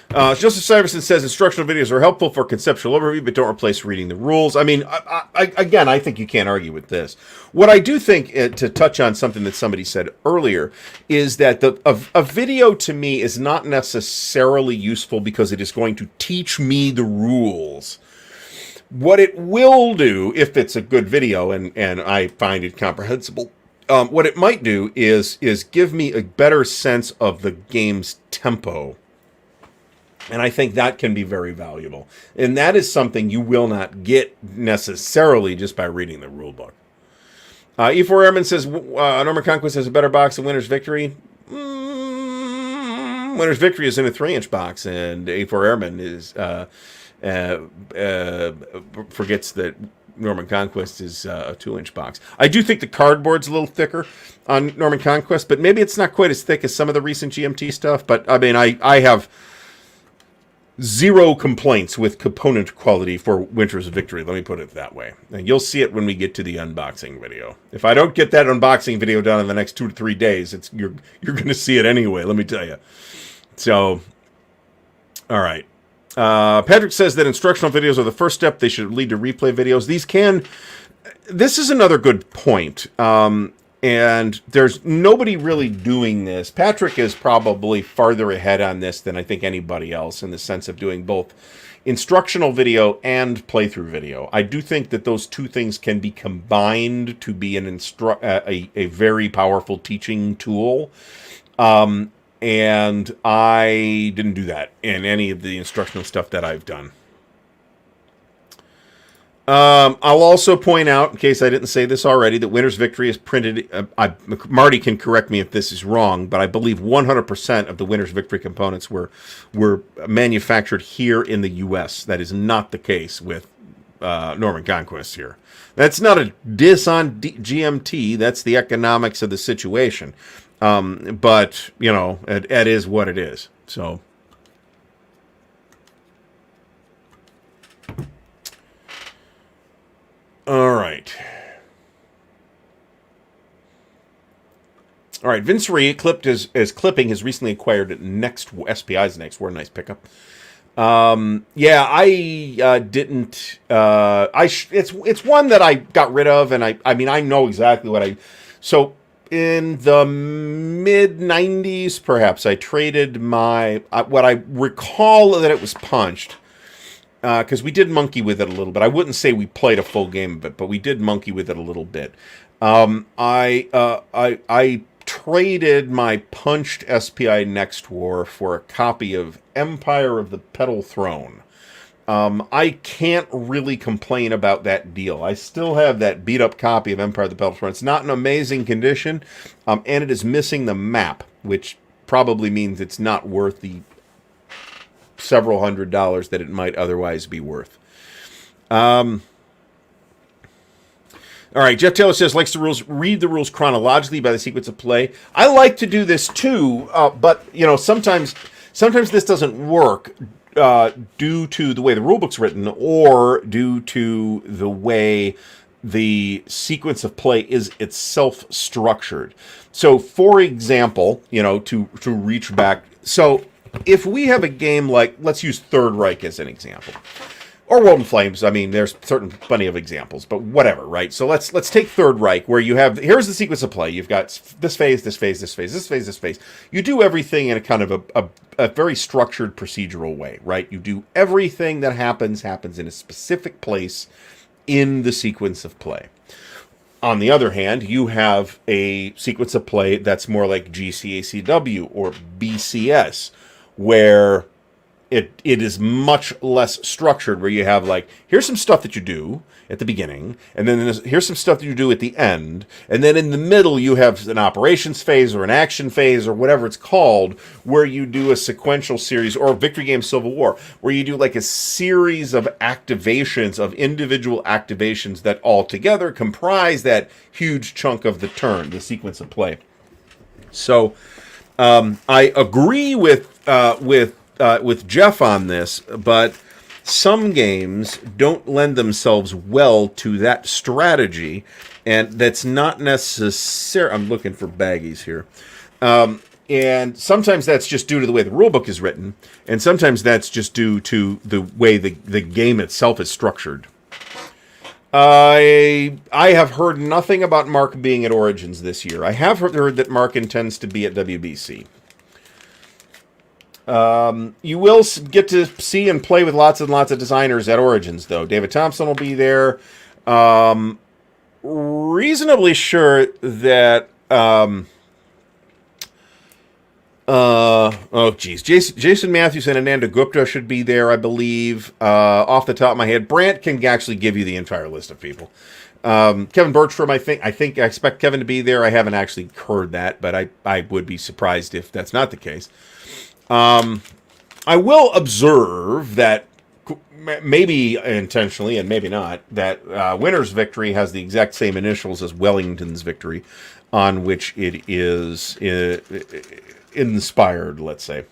Syverson says instructional videos are helpful for conceptual overview, but don't replace reading the rules. I mean, I think you can't argue with this. What I do think, to touch on something that somebody said earlier, is that a video to me is not necessarily useful because it is going to teach me the rules. What it will do, if it's a good video and I find it comprehensible, what it might do is give me a better sense of the game's tempo. And I think that can be very valuable. And that is something you will not get necessarily just by reading the rulebook. E4 Airman says, Norman Conquest has a better box than Winner's Victory. Winner's Victory is in a 3-inch box, and E4 Airman is forgets that Norman Conquest is a 2-inch box. I do think the cardboard's a little thicker on Norman Conquest, but maybe it's not quite as thick as some of the recent GMT stuff. But, I mean, I have zero complaints with component quality for Winter's Victory. Let me put it that way. And you'll see it when we get to the unboxing video. If I don't get that unboxing video done in the next 2 to 3 days, you're going to see it anyway, let me tell you. So, all right. Patrick says that instructional videos are the first step. They should lead to replay videos. This is another good point. And there's nobody really doing this. Patrick is probably farther ahead on this than I think anybody else in the sense of doing both instructional video and playthrough video. I do think that those two things can be combined to be a very powerful teaching tool. And I didn't do that in any of the instructional stuff that I've done. I'll also point out, in case I didn't say this already, that Winner's Victory is printed. Marty can correct me if this is wrong, but I believe 100% of the Winner's Victory components were manufactured here in the U.S. That is not the case with Norman Conquest here. That's not a diss on GMT. That's the economics of the situation. But, you know, it is what it is. So, all right. All right, Vince Ree, clipping has recently acquired SPI's Next War. Nice pickup. Yeah, I didn't. It's one that I got rid of, and I mean, I know exactly what so in the mid 90s, perhaps, I traded my, what I recall that it was punched, because we did monkey with it a little bit. I wouldn't say we played a full game of it, but we did monkey with it a little bit. I traded my punched SPI Next War for a copy of Empire of the Petal Throne. I can't really complain about that deal. I still have that beat-up copy of Empire of the Petal Throne. It's not in amazing condition, and it is missing the map, which probably means it's not worth the several $100s that it might otherwise be worth. All right, Jeff Taylor says, likes the rules, read the rules chronologically by the sequence of play. I like to do this too, but, you know, sometimes this doesn't work due to the way the rulebook's written or due to the way the sequence of play is itself structured. So, for example, you know, to reach back, so if we have a game like, let's use Third Reich as an example. Or World in Flames. I mean, there's plenty of examples, but whatever, right? So let's take Third Reich, where you have, here's the sequence of play. You've got this phase, this phase, this phase, this phase, this phase. You do everything in a kind of a very structured procedural way, right? You do everything that happens in a specific place in the sequence of play. On the other hand, you have a sequence of play that's more like GCACW or BCS, where it is much less structured, where you have, like, here's some stuff that you do at the beginning, and then here's some stuff that you do at the end, and then in the middle you have an operations phase or an action phase or whatever it's called, where you do a sequential series, or Victory Game Civil War, where you do like a series of activations, of individual activations that all together comprise that huge chunk of the turn, the sequence of play. So I agree with Jeff on this, but some games don't lend themselves well to that strategy, and that's not necessary. I'm looking for baggies here. And sometimes that's just due to the way the rulebook is written, and sometimes that's just due to the way the game itself is structured. I have heard nothing about Mark being at Origins this year. I have heard that Mark intends to be at WBC. You will get to see and play with lots and lots of designers at Origins, though. David Thompson will be there. Reasonably sure that Jason Matthews and Ananda Gupta should be there, I believe. Off the top of my head, Brant can actually give you the entire list of people. Kevin Bertram, I expect Kevin to be there. I haven't actually heard that, but I would be surprised if that's not the case. I will observe that, maybe intentionally and maybe not, that Winter's Victory has the exact same initials as Wellington's Victory, on which it is inspired, let's say.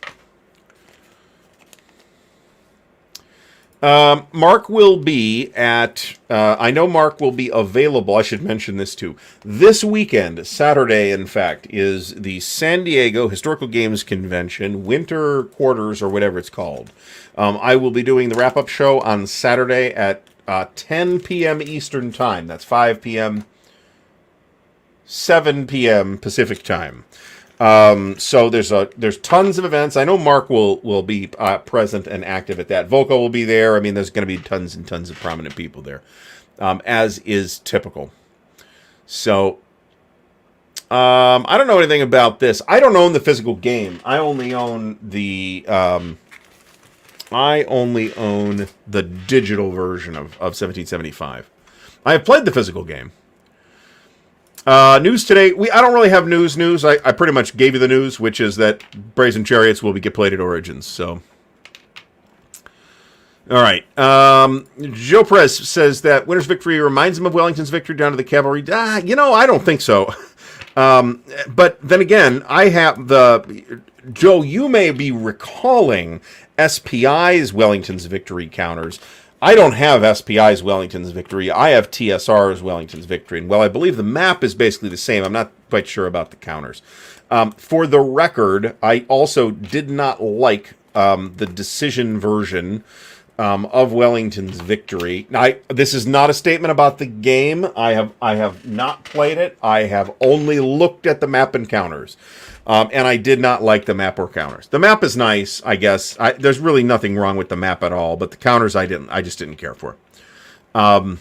Mark will be at, I know Mark will be available, I should mention this too. This weekend, Saturday in fact, is the San Diego Historical Games Convention, Winter Quarters or whatever it's called. I will be doing the wrap-up show on Saturday at 10 p.m. Eastern Time. That's 5 p.m., 7 p.m. Pacific Time. So there's tons of events. I know Mark will be present and active at that. Volko will be there. I mean, there's going to be tons and tons of prominent people there, as is typical. So I don't know anything about this. I don't own the physical game. I only own the digital version of 1775. I have played the physical game. News today. I don't really have news. I pretty much gave you the news, which is that Brazen Chariots will get played at Origins. So, all right. Joe Perez says that Winter's Victory reminds him of Wellington's Victory down to the cavalry. I don't think so. But then again, I have Joe, you may be recalling SPI's Wellington's Victory counters. I don't have SPI's Wellington's Victory. I have TSR's Wellington's Victory. And while I believe the map is basically the same, I'm not quite sure about the counters. For the record, I also did not like the decision version of Wellington's Victory. Now, this is not a statement about the game. I have not played it. I have only looked at the map and counters. And I did not like the map or counters. The map is nice, I guess. There's really nothing wrong with the map at all, but the counters I just didn't care for. And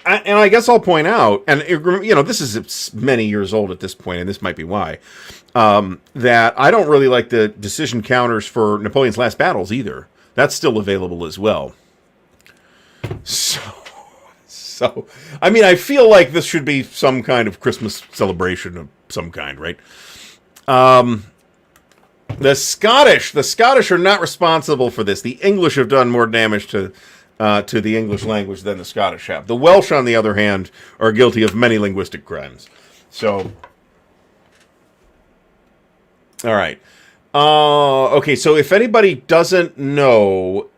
I guess I'll point out, and this is many years old at this point, and this might be why, that I don't really like the decision counters for Napoleon's Last Battles either. That's still available as well. So, I mean, I feel like this should be some kind of Christmas celebration of some kind, right? The Scottish are not responsible for this. The English have done more damage to the English language than the Scottish have. The Welsh, on the other hand, are guilty of many linguistic crimes. So, all right. Okay, so if anybody doesn't know,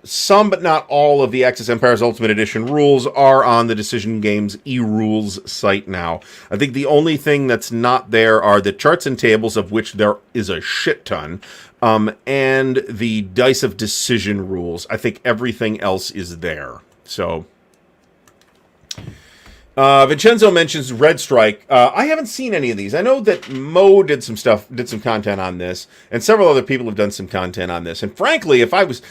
some but not all of the Axis Empires Ultimate Edition rules are on the Decision Games eRules site now. I think the only thing that's not there are the charts and tables, of which there is a shit ton, and the Dice of Decision rules. I think everything else is there. So, Vincenzo mentions Red Strike. I haven't seen any of these. I know that Mo did some content on this, and several other people have done some content on this. And frankly, if I was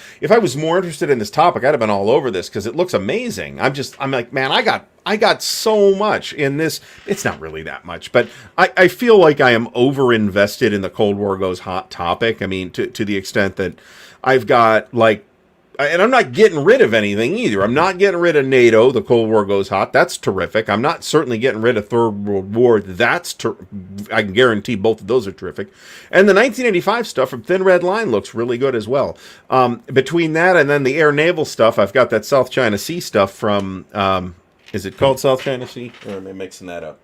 more interested in this topic, I'd have been all over this because it looks amazing. I'm like, man, I got so much in this. It's not really that much, but I feel like I am over invested in the Cold War Goes Hot topic. I mean, to the extent that I've got like. And I'm not getting rid of anything either. I'm not getting rid of NATO. The Cold War Goes Hot. That's terrific. I'm not certainly getting rid of Third World War. I can guarantee both of those are terrific. And the 1985 stuff from Thin Red Line looks really good as well. Between that and then the air naval stuff, I've got that South China Sea stuff from, is it called South China Sea? Or am I mixing that up?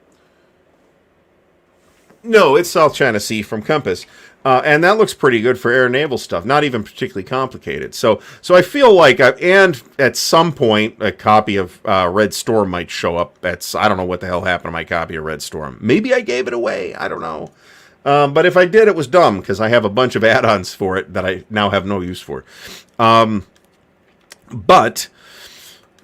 No, it's South China Sea from Compass. And that looks pretty good for air naval stuff. Not even particularly complicated. So I feel like, and at some point, a copy of Red Storm might show up. I don't know what the hell happened to my copy of Red Storm. Maybe I gave it away. I don't know. But if I did, it was dumb, because I have a bunch of add-ons for it that I now have no use for. But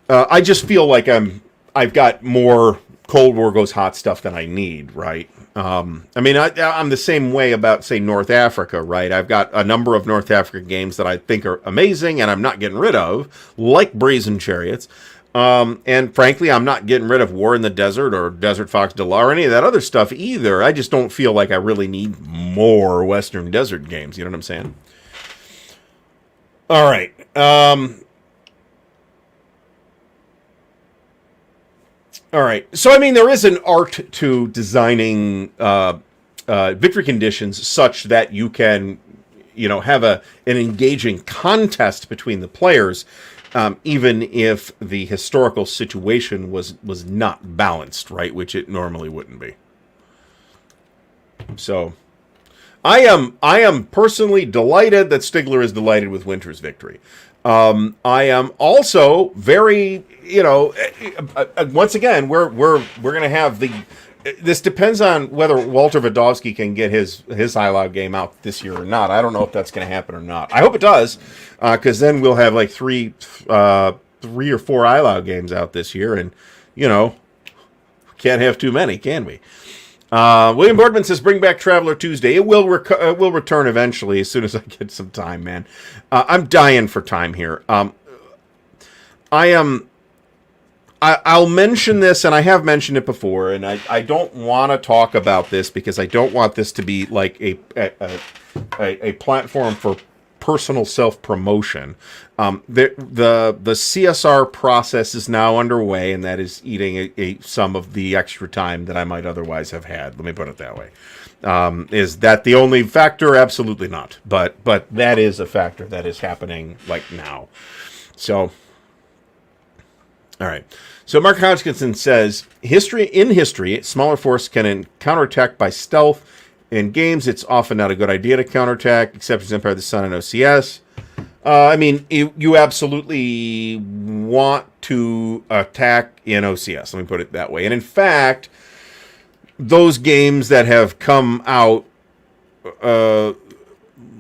I just feel like I've got more Cold War goes hot stuff that I need, right? I mean, I'm the same way about, say, North Africa, right? I've got a number of North African games that I think are amazing and I'm not getting rid of, like Brazen Chariots. And frankly, I'm not getting rid of War in the Desert or Desert Fox de la or any of that other stuff either. I just don't feel like I really need more Western Desert games. You know what I'm saying? All right. All right. So, I mean, there is an art to designing victory conditions such that you can, have an engaging contest between the players, even if the historical situation was not balanced, right? Which it normally wouldn't be. So, I am personally delighted that Stigler is delighted with Winter's victory. I am also very, once again, we're going to have this depends on whether Walter Vodovsky can get his High game out this year or not. I don't know if that's going to happen or not. I hope it does, because then we'll have like three or four High games out this year, and, can't have too many, can we? William Boardman says, bring back Traveler Tuesday. It will return eventually as soon as I get some time, man. I'm dying for time here. I'll mention this, and I have mentioned it before, and I don't want to talk about this because I don't want this to be like a platform for personal self-promotion. The CSR process is now underway, and that is eating some of the extra time that I might otherwise have had. Let me put it that way. Is that the only factor? Absolutely not. But that is a factor that is happening like now. So, all right. So Mark Hodgkinson says, in history, smaller force can counterattack by stealth. In games, it's often not a good idea to counterattack, exceptions Empire of the Sun and OCS. I mean, you absolutely want to attack in OCS. Let me put it that way. And in fact, those games that have come out, let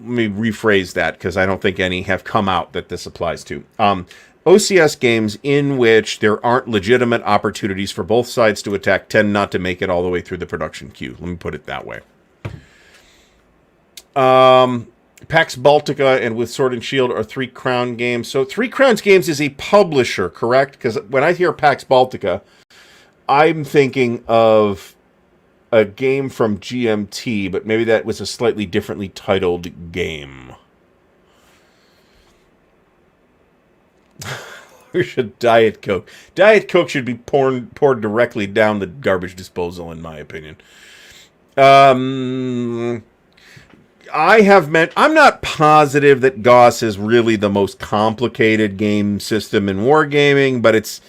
me rephrase that because I don't think any have come out that this applies to. OCS games in which there aren't legitimate opportunities for both sides to attack tend not to make it all the way through the production queue. Let me put it that way. Pax Baltica and With Sword and Shield are Three Crown games. So Three Crowns Games is a publisher, correct? Because when I hear Pax Baltica, I'm thinking of a game from GMT, but maybe that was a slightly differently titled game. Or should Diet Coke? Diet Coke should be poured directly down the garbage disposal, in my opinion. I'm not positive that Gauss is really the most complicated game system in wargaming, but it's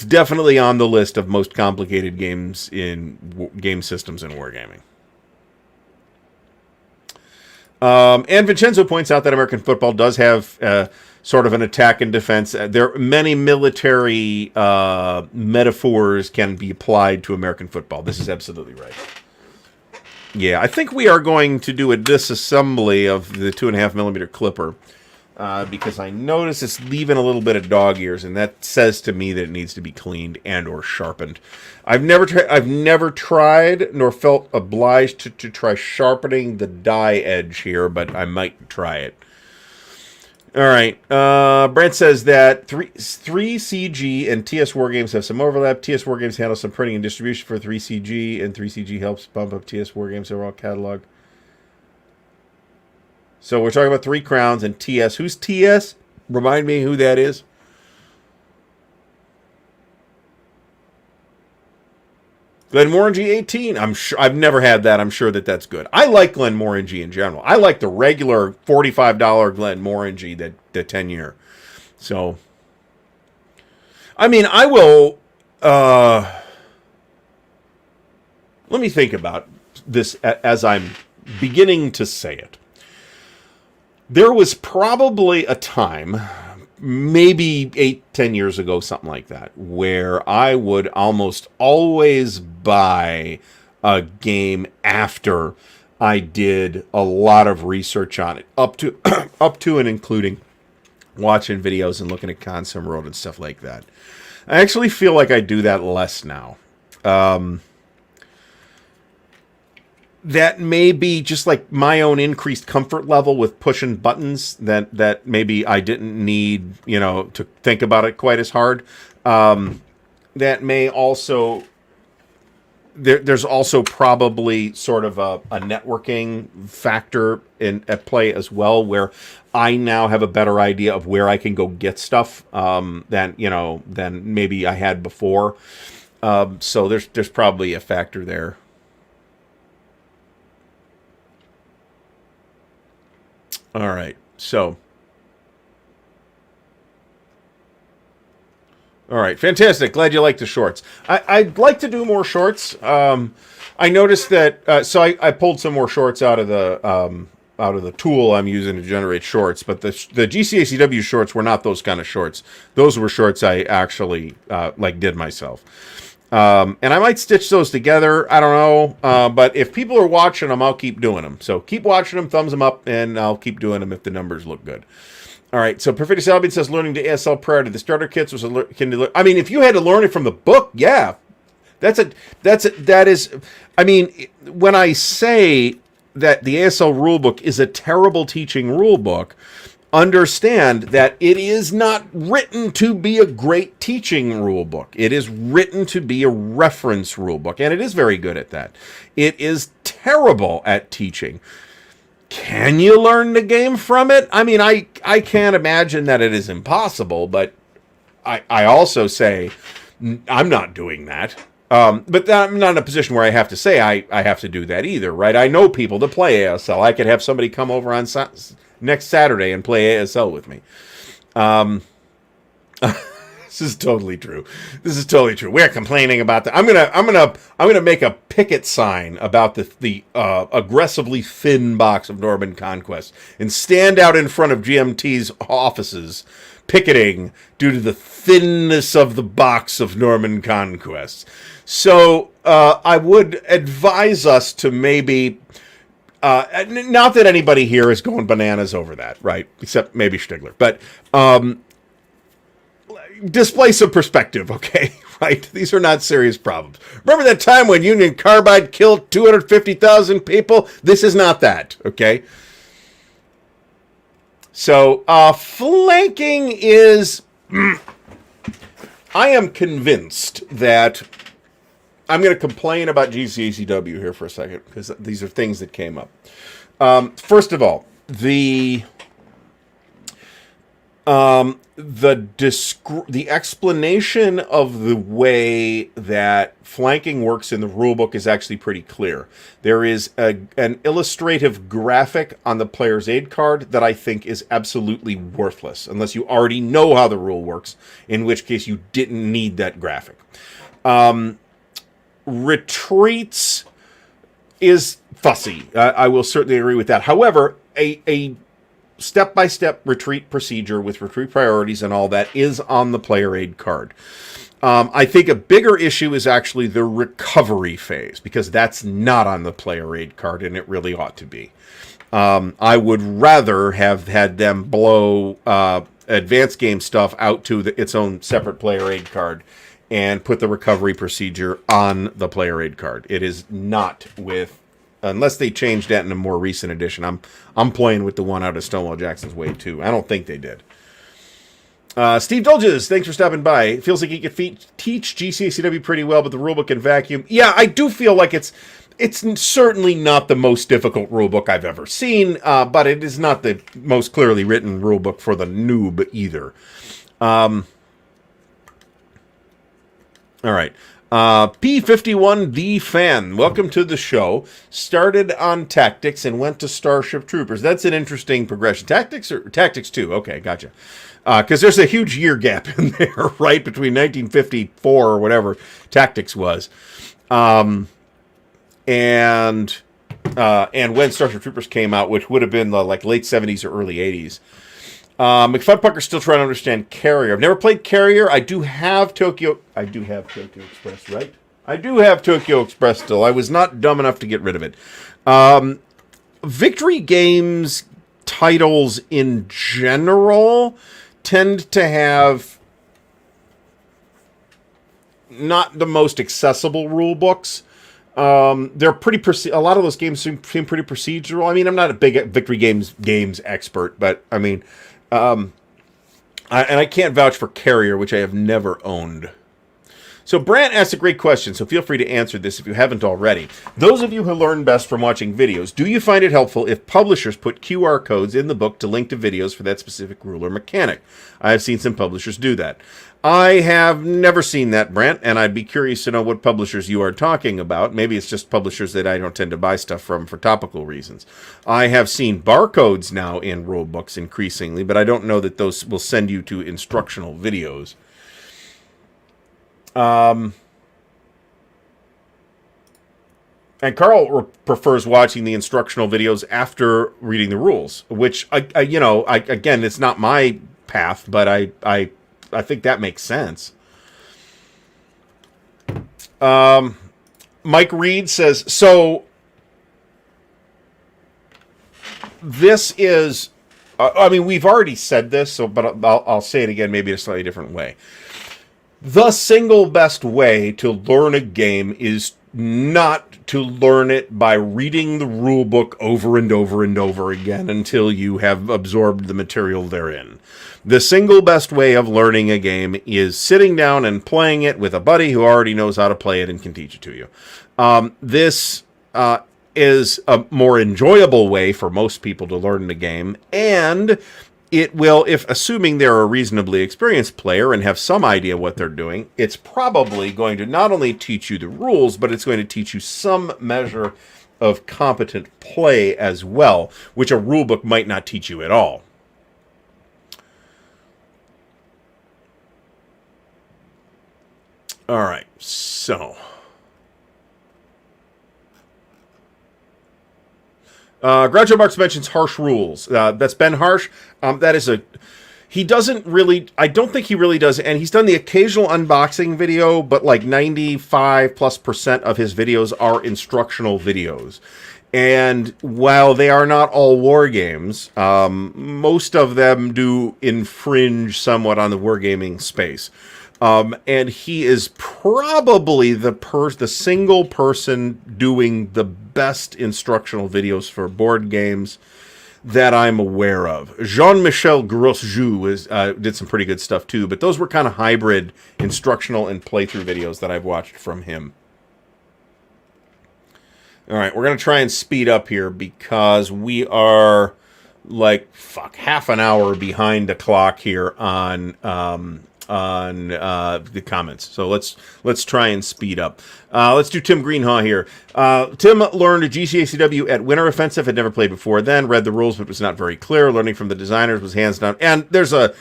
definitely on the list of most complicated games in game systems in wargaming. And Vincenzo points out that American football does have sort of an attack and defense. There are many military metaphors can be applied to American football. This is absolutely right. Yeah, I think we are going to do a disassembly of the 2.5mm clipper because I notice it's leaving a little bit of dog ears, and that says to me that it needs to be cleaned and or sharpened. I've never tried nor felt obliged to try sharpening the die edge here, but I might try it. All right. Brent says that 3CG and TS Wargames have some overlap. TS Wargames handles some printing and distribution for 3CG, and 3CG helps bump up TS Wargames' overall catalog. So we're talking about Three Crowns and TS. Who's TS? Remind me who that is. Glenmorangie 18. I'm sure I've never had that. I'm sure that's good. I like Glenmorangie in general. I like the regular $45 Glenmorangie, the 10-year. So, I mean, I will. Let me think about this as I'm beginning to say it. There was probably a time, maybe 8-10 years ago, something like that, where I would almost always buy a game after I did a lot of research on it, up to and including watching videos and looking at Consum World and stuff like that. I actually feel like I do that less now. That may be just like my own increased comfort level with pushing buttons that maybe I didn't need, to think about it quite as hard. That may also, there's also probably sort of a networking factor at play as well, where I now have a better idea of where I can go get stuff than maybe I had before. So there's probably a factor there. All right, so. All right, fantastic. Glad you like the shorts. I'd like to do more shorts. I noticed that, so I pulled some more shorts out of the tool I'm using to generate shorts, but the GCACW shorts were not those kind of shorts. Those were shorts I actually did myself. And I might stitch those together. I don't know. But if people are watching them, I'll keep doing them. So keep watching them, thumbs them up, and I'll keep doing them if the numbers look good. All right. So Perfectus Albion says learning to ASL prior to the starter kits was I mean, if you had to learn it from the book, yeah, that is. I mean, when I say that the ASL rulebook is a terrible teaching rulebook, understand that it is not written to be a great teaching rulebook. It is written to be a reference rulebook, and it is very good at that. It is terrible at teaching. Can you learn the game from it? I mean, I can't imagine that it is impossible, but I also say I'm not doing that. But I'm not in a position where I have to say I have to do that either, right? I know people that play ASL. I could have somebody come over on next Saturday and play ASL with me. This is totally true. We're complaining about that. I'm gonna make a picket sign about the aggressively thin box of Norman Conquest and stand out in front of GMT's offices picketing due to the thinness of the box of Norman Conquest. So I would advise us to maybe. Not that anybody here is going bananas over that, right? Except maybe Stigler. But display some perspective, okay? Right? These are not serious problems. Remember that time when Union Carbide killed 250,000 people? This is not that, okay? So, flanking is... I am convinced that... I'm going to complain about GCACW here for a second, because these are things that came up. First of all, the explanation of the way that flanking works in the rulebook is actually pretty clear. There is an illustrative graphic on the player's aid card that I think is absolutely worthless, unless you already know how the rule works, in which case you didn't need that graphic. Retreats is fussy. I will certainly agree with that. However, a step-by-step retreat procedure with retreat priorities and all that is on the player aid card. I think a bigger issue is actually the recovery phase, because that's not on the player aid card, and it really ought to be. I would rather have had them blow advanced game stuff out to its own separate player aid card and put the recovery procedure on the player aid card. It is not with, unless they changed that in a more recent edition. I'm playing with the one out of Stonewall Jackson's Way too. I don't think they did. Steve Dolges, thanks for stopping by. It feels like he could teach GCACW pretty well, but the rulebook in vacuum. Yeah, I do feel like it's certainly not the most difficult rulebook I've ever seen, but it is not the most clearly written rulebook for the noob either. All right. P51D fan, welcome to the show. Started on Tactics and went to Starship Troopers. That's an interesting progression. Tactics 2? Okay, gotcha. Because there's a huge year gap in there, right, between 1954 or whatever Tactics was, and when Starship Troopers came out, which would have been the late 70s or early 80s. McFudpucker's still trying to understand Carrier. I've never played Carrier. I do have Tokyo Express, right? I do have Tokyo Express still. I was not dumb enough to get rid of it. Victory Games titles in general tend to have not the most accessible rule books. They're pretty. A lot of those games seem pretty procedural. I mean, I'm not a big victory games expert, but I mean, I can't vouch for Carrier, which I have never owned. So Brant asked a great question, so feel free to answer this if you haven't already. Those of you who learn best from watching videos, do you find it helpful if publishers put QR codes in the book to link to videos for that specific rule or mechanic? I have seen some publishers do that. I have never seen that, Brant, and I'd be curious to know what publishers you are talking about. Maybe it's just publishers that I don't tend to buy stuff from for topical reasons. I have seen barcodes now in rule books increasingly, but I don't know that those will send you to instructional videos. And Carl prefers watching the instructional videos after reading the rules, which again, it's not my path, but I think that makes sense. Mike Reed says, so this is, I mean, we've already said this, but I'll say it again, maybe in a slightly different way. The single best way to learn a game is not to learn it by reading the rule book over and over and over again until you have absorbed the material therein. The single best way of learning a game is sitting down and playing it with a buddy who already knows how to play it and can teach it to you. This is a more enjoyable way for most people to learn the game, and it will, if assuming they're a reasonably experienced player and have some idea what they're doing, it's probably going to not only teach you the rules, but it's going to teach you some measure of competent play as well, which a rule book might not teach you at all. All right, so Groucho Marx mentions harsh rules. That's Ben Harsh. That is he doesn't really, I don't think he really does, and he's done the occasional unboxing video, but like 95+% of his videos are instructional videos. And while they are not all war games, most of them do infringe somewhat on the wargaming space. And he is probably the single person doing the best instructional videos for board games that I'm aware of. Jean-Michel Grosjou did some pretty good stuff too, but those were kind of hybrid instructional and playthrough videos that I've watched from him. All right, we're going to try and speed up here because we are like half an hour behind the clock here on the comments. So let's try and speed up. Let's do Tim Greenhaw here. Tim learned GCACW at Winter Offensive, had never played before then, read the rules but was not very clear. Learning from the designers was hands down, and there's a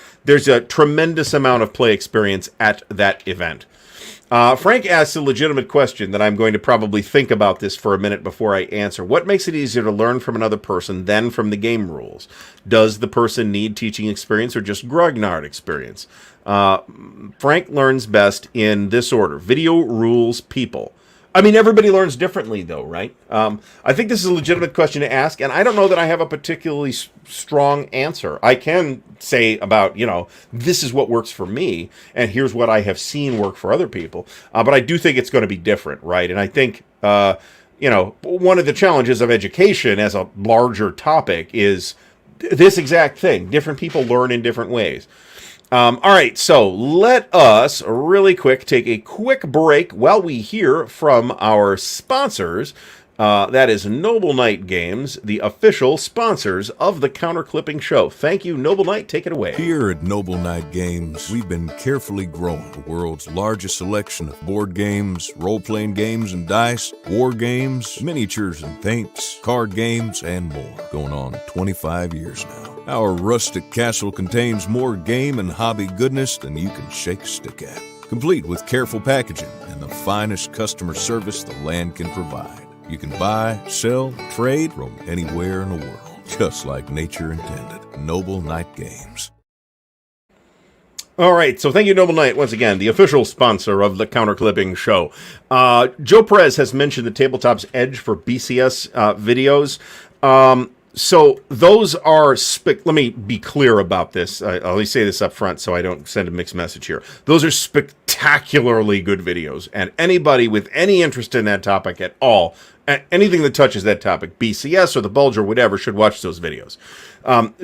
tremendous amount of play experience at that event. Frank asks a legitimate question that I'm going to probably think about this for a minute before I answer. What makes it easier to learn from another person than from the game rules? Does the person need teaching experience or just grognard experience? Frank learns best in this order: video, rules, people. I mean, everybody learns differently, though, right? I think this is a legitimate question to ask, and I don't know that I have a particularly strong answer. I can say about, this is what works for me, and here's what I have seen work for other people. But I do think it's going to be different, right? And I think, one of the challenges of education as a larger topic is this exact thing. Different people learn in different ways. All right, so let us really quick take a quick break while we hear from our sponsors. That is Noble Knight Games, the official sponsors of the Counterclipping Show. Thank you, Noble Knight. Take it away. Here at Noble Knight Games, we've been carefully growing the world's largest selection of board games, role-playing games and dice, war games, miniatures and paints, card games, and more. Going on 25 years now. Our rustic castle contains more game and hobby goodness than you can shake a stick at. Complete with careful packaging and the finest customer service the land can provide. You can buy, sell, trade from anywhere in the world, just like nature intended. Noble Knight Games. All right, so thank you, Noble Knight, once again, the official sponsor of the Counterclipping Show. Joe Perez has mentioned the Tabletop's Edge for BCS videos. So those are, let me be clear about this. I'll say this up front so I don't send a mixed message here. Those are spectacular spectacularly good videos. And anybody with any interest in that topic at all, anything that touches that topic, BCS or the Bulge or whatever, should watch those videos.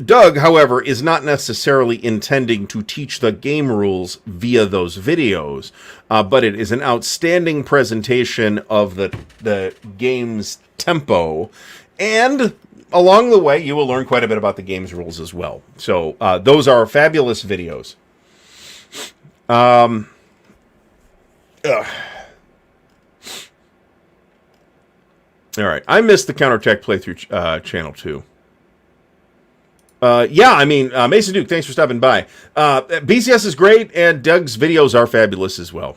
Doug, however, is not necessarily intending to teach the game rules via those videos, but it is an outstanding presentation of the game's tempo, and along the way, you will learn quite a bit about the game's rules as well. So those are fabulous videos. All right, I missed the Counterattack playthrough channel too. Yeah, I mean, Mason Duke, thanks for stopping by. BCS is great, and Doug's videos are fabulous as well.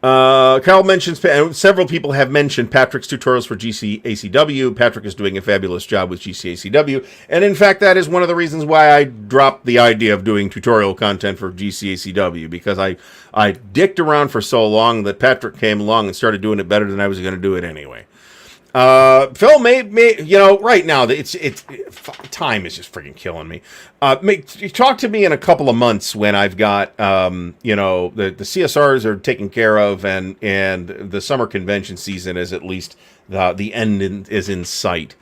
Kyle mentions, and several people have mentioned Patrick's tutorials for GCACW. Patrick is doing a fabulous job with GCACW, and in fact, that is one of the reasons why I dropped the idea of doing tutorial content for GCACW, because I dicked around for so long that Patrick came along and started doing it better than I was going to do it anyway. Phil, may you know, right now time is just freaking killing me. Talk to me in a couple of months when I've got you know, the CSRs are taken care of, and the summer convention season is at least the end is in sight.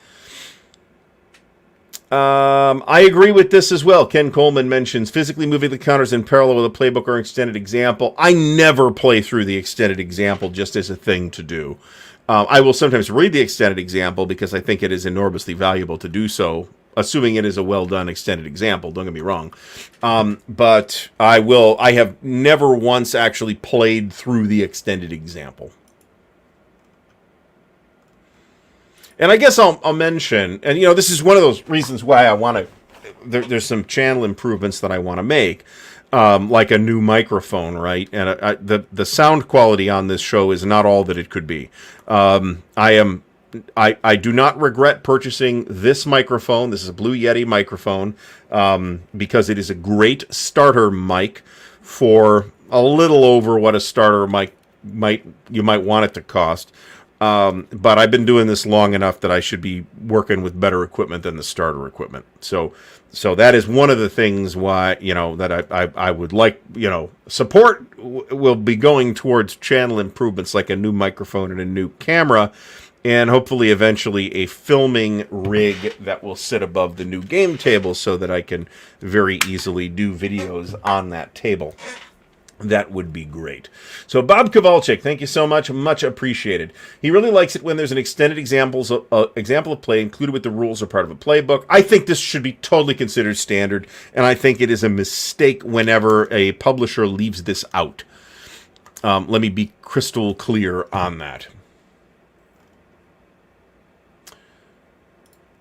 I agree with this as well. Ken Coleman mentions physically moving the counters in parallel with a playbook or extended example. I never play through the extended example just as a thing to do. I will sometimes read the extended example because I think it is enormously valuable to do so, assuming it is a well-done extended example, don't get me wrong. But I have never once actually played through the extended example. And I guess I'll mention, and you know, this is one of those reasons why I want to, there's some channel improvements that I want to make. Like a new microphone, right? And the sound quality on this show is not all that it could be. I do not regret purchasing this microphone. This is a Blue Yeti microphone, because it is a great starter mic for a little over what a starter mic you might want it to cost. But I've been doing this long enough that I should be working with better equipment than the starter equipment. So that is one of the things why, you know, that I would like, you know, support will be going towards channel improvements like a new microphone and a new camera, and hopefully eventually a filming rig that will sit above the new game table so that I can very easily do videos on that table. That would be great. So Bob Kowalczyk, thank you so much. Much appreciated. He really likes it when there's an extended example of play included with the rules or part of a playbook. I think this should be totally considered standard, and I think it is a mistake whenever a publisher leaves this out. Let me be crystal clear on that.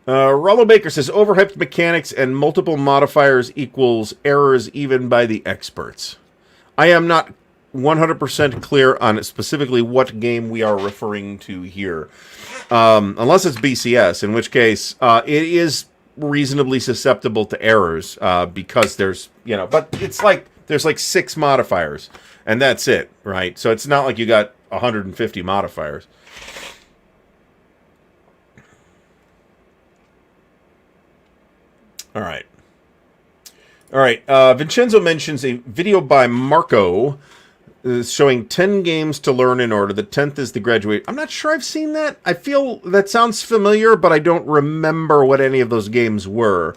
Rollo Baker says, overhyped mechanics and multiple modifiers equals errors even by the experts. I am not 100% clear on specifically what game we are referring to here. Unless it's BCS, in which case it is reasonably susceptible to errors because there's, you know, but it's like there's like 6 modifiers and that's it, right? So it's not like you got 150 modifiers. All right. All right, Vincenzo mentions a video by Marco showing 10 games to learn in order. The 10th is the graduate. I'm not sure I've seen that. I feel that sounds familiar, but I don't remember what any of those games were.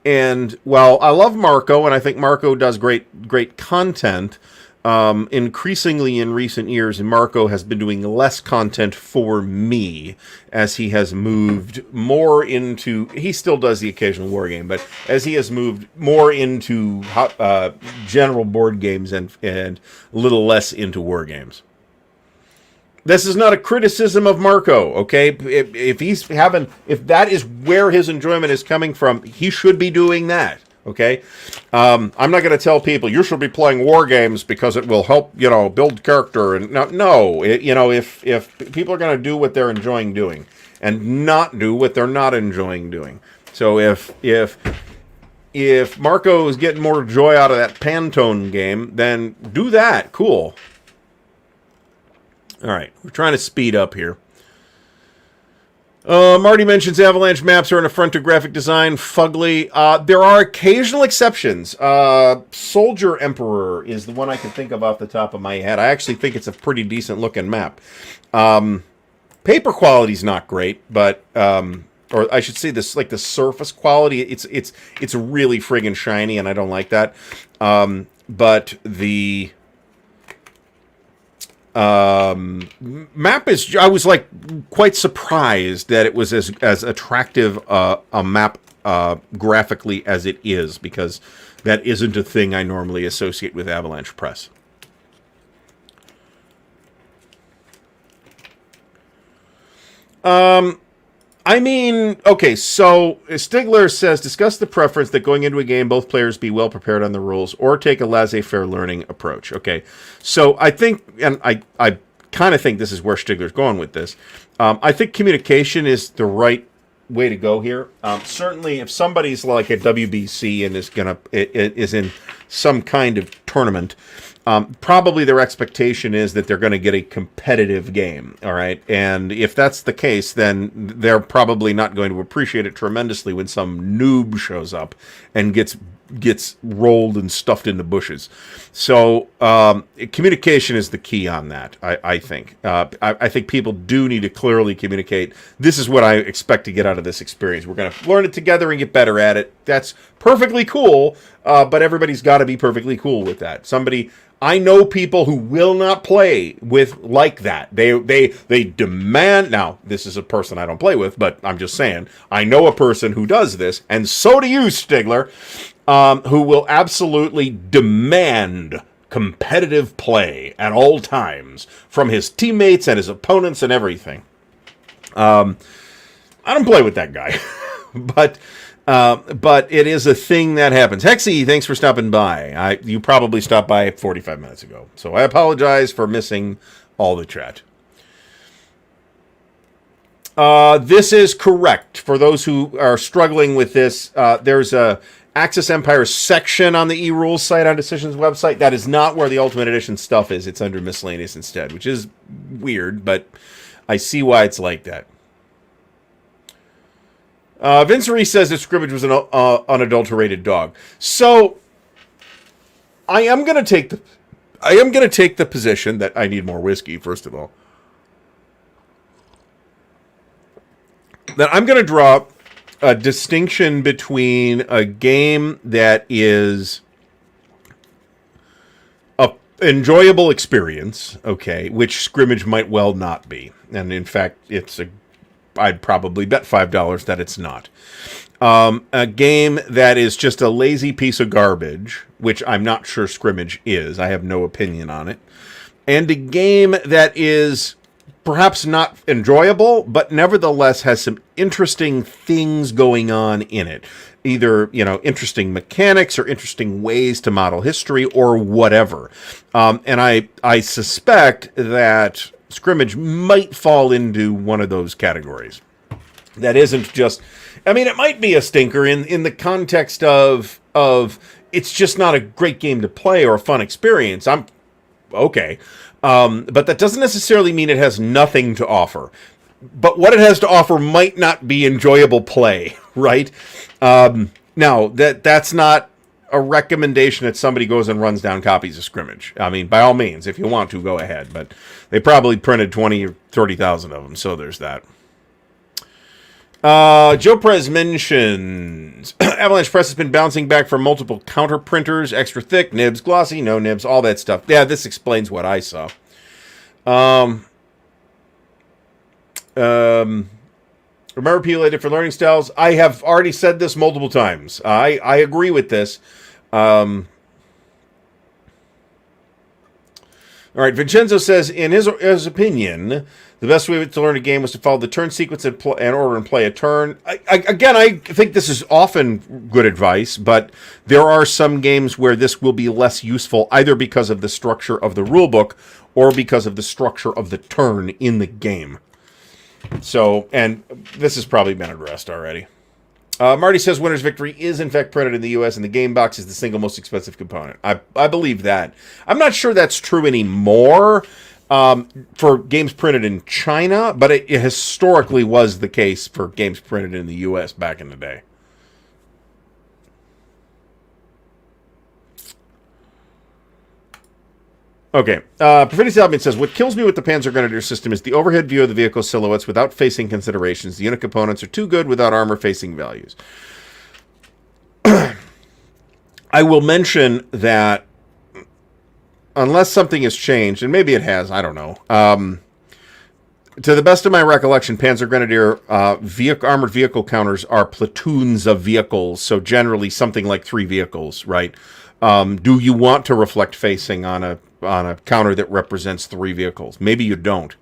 And while I love Marco, and I think Marco does great content, increasingly in recent years, Marco has been doing less content for me as he has moved more into, he still does the occasional war game, but as he has moved more into general board games and a little less into war games. This is not a criticism of Marco, okay? If that is where his enjoyment is coming from, he should be doing that. Okay, I'm not going to tell people you should be playing war games because it will help, you know, build character. And no, you know, if people are going to do what they're enjoying doing and not do what they're not enjoying doing. So if Marco is getting more joy out of that Pantone game, then do that. Cool. All right, we're trying to speed up here. Marty mentions Avalanche maps are an affront to graphic design. Fugly. There are occasional exceptions. Soldier Emperor is the one I can think of off the top of my head. I actually think it's a pretty decent looking map. Paper quality's not great, but or I should say this, like the surface quality, it's really friggin' shiny, and I don't like that. But the map is, I was like quite surprised that it was as attractive a map graphically as it is, because that isn't a thing I normally associate with Avalanche Press. I mean, okay, so Stigler says, discuss the preference that going into a game, both players be well prepared on the rules, or take a laissez-faire learning approach. Okay, so I think, and I kind of think this is where Stigler's going with this. I think communication is the right way to go here. Certainly, if somebody's like a WBC and is in some kind of tournament, probably their expectation is that they're going to get a competitive game, all right? And if that's the case, then they're probably not going to appreciate it tremendously when some noob shows up and gets rolled and stuffed into bushes. So communication is the key on that, I think. I think people do need to clearly communicate. This is what I expect to get out of this experience. We're going to learn it together and get better at it. That's perfectly cool, but everybody's got to be perfectly cool with that. I know people who will not play with like that. They demand. Now, this is a person I don't play with, but I'm just saying, I know a person who does this, and so do you, Stigler, who will absolutely demand competitive play at all times from his teammates and his opponents and everything. I don't play with that guy, but it is a thing that happens. Hexy, thanks for stopping by. You probably stopped by 45 minutes ago, so I apologize for missing all the chat. This is correct. For those who are struggling with this, there's a Axis Empire section on the eRules site on Decision's website. That is not where the Ultimate Edition stuff is. It's under Miscellaneous instead, which is weird, but I see why it's like that. Vince Reese says that Scrimmage was an unadulterated dog. So I am going to take the position that I need more whiskey, first of all. That I'm going to draw a distinction between a game that is an enjoyable experience, okay, which Scrimmage might well not be. And in fact, I'd probably bet $5 that it's not. A game that is just a lazy piece of garbage, which I'm not sure Scrimmage is. I have no opinion on it. And a game that is perhaps not enjoyable, but nevertheless has some interesting things going on in it. Either, interesting mechanics or interesting ways to model history or whatever. And I suspect that Scrimmage might fall into one of those categories. That isn't just, it might be a stinker in the context of it's just not a great game to play or a fun experience. I'm okay. But that doesn't necessarily mean it has nothing to offer. But what it has to offer might not be enjoyable play, right? Now, that's not a recommendation that somebody goes and runs down copies of Scrimmage. By all means, if you want to, go ahead. But they probably printed 20 or 30,000 of them, so there's that. Joe Prez mentions Avalanche Press has been bouncing back from multiple counter printers, extra thick, nibs, glossy, no nibs, all that stuff. Yeah, this explains what I saw. Remember, people had different learning styles. I have already said this multiple times. I agree with this. All right, Vincenzo says, in his opinion, the best way to learn a game was to follow the turn sequence and order and play a turn. I think this is often good advice, but there are some games where this will be less useful, either because of the structure of the rulebook or because of the structure of the turn in the game. So, and this has probably been addressed already. Marty says Winner's Victory is in fact printed in the U.S. and the game box is the single most expensive component. I believe that. I'm not sure that's true anymore. for games printed in China, but it historically was the case for games printed in the U.S. back in the day. Okay. Perfidious Albion says, what kills me with the Panzer Grenadier system is the overhead view of the vehicle silhouettes without facing considerations. The unit components are too good without armor facing values. I will mention that unless something has changed, and maybe it has, I don't know. To the best of my recollection, Panzer Grenadier armored vehicle counters are platoons of vehicles, so generally something like 3 vehicles, right? Do you want to reflect facing on a counter that represents 3 vehicles? Maybe you don't.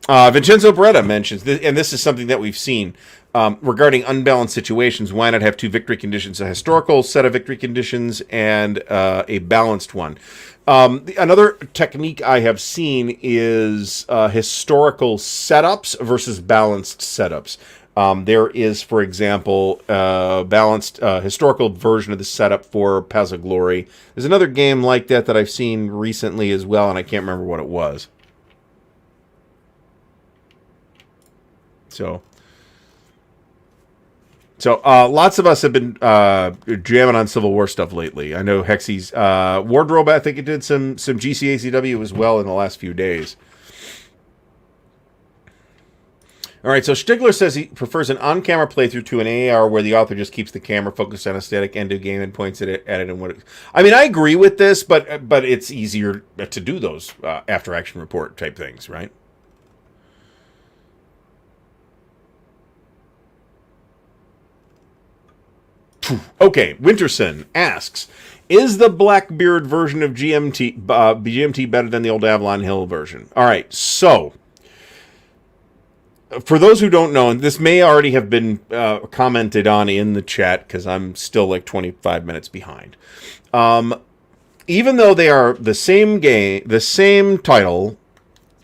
Vincenzo Beretta mentions, and this is something that we've seen, regarding unbalanced situations, why not have 2 victory conditions, a historical set of victory conditions and a balanced one? Another technique I have seen is historical setups versus balanced setups. There is, for example, a balanced historical version of the setup for Paths of Glory. There's another game like that that I've seen recently as well, and I can't remember what it was. So lots of us have been jamming on Civil War stuff lately. I know Hexy's Wardrobe, I think it did some GCACW as well in the last few days. All right, so Stigler says he prefers an on-camera playthrough to an AAR where the author just keeps the camera focused on a static end of game and points at it and what. I mean, I agree with this, but it's easier to do those after-action report type things, right? Okay, Winterson asks, is the Blackbeard version of GMT better than the old Avalon Hill version? All right, so for those who don't know, and this may already have been commented on in the chat because I'm still like 25 minutes behind. Even though they are the same game, the same title,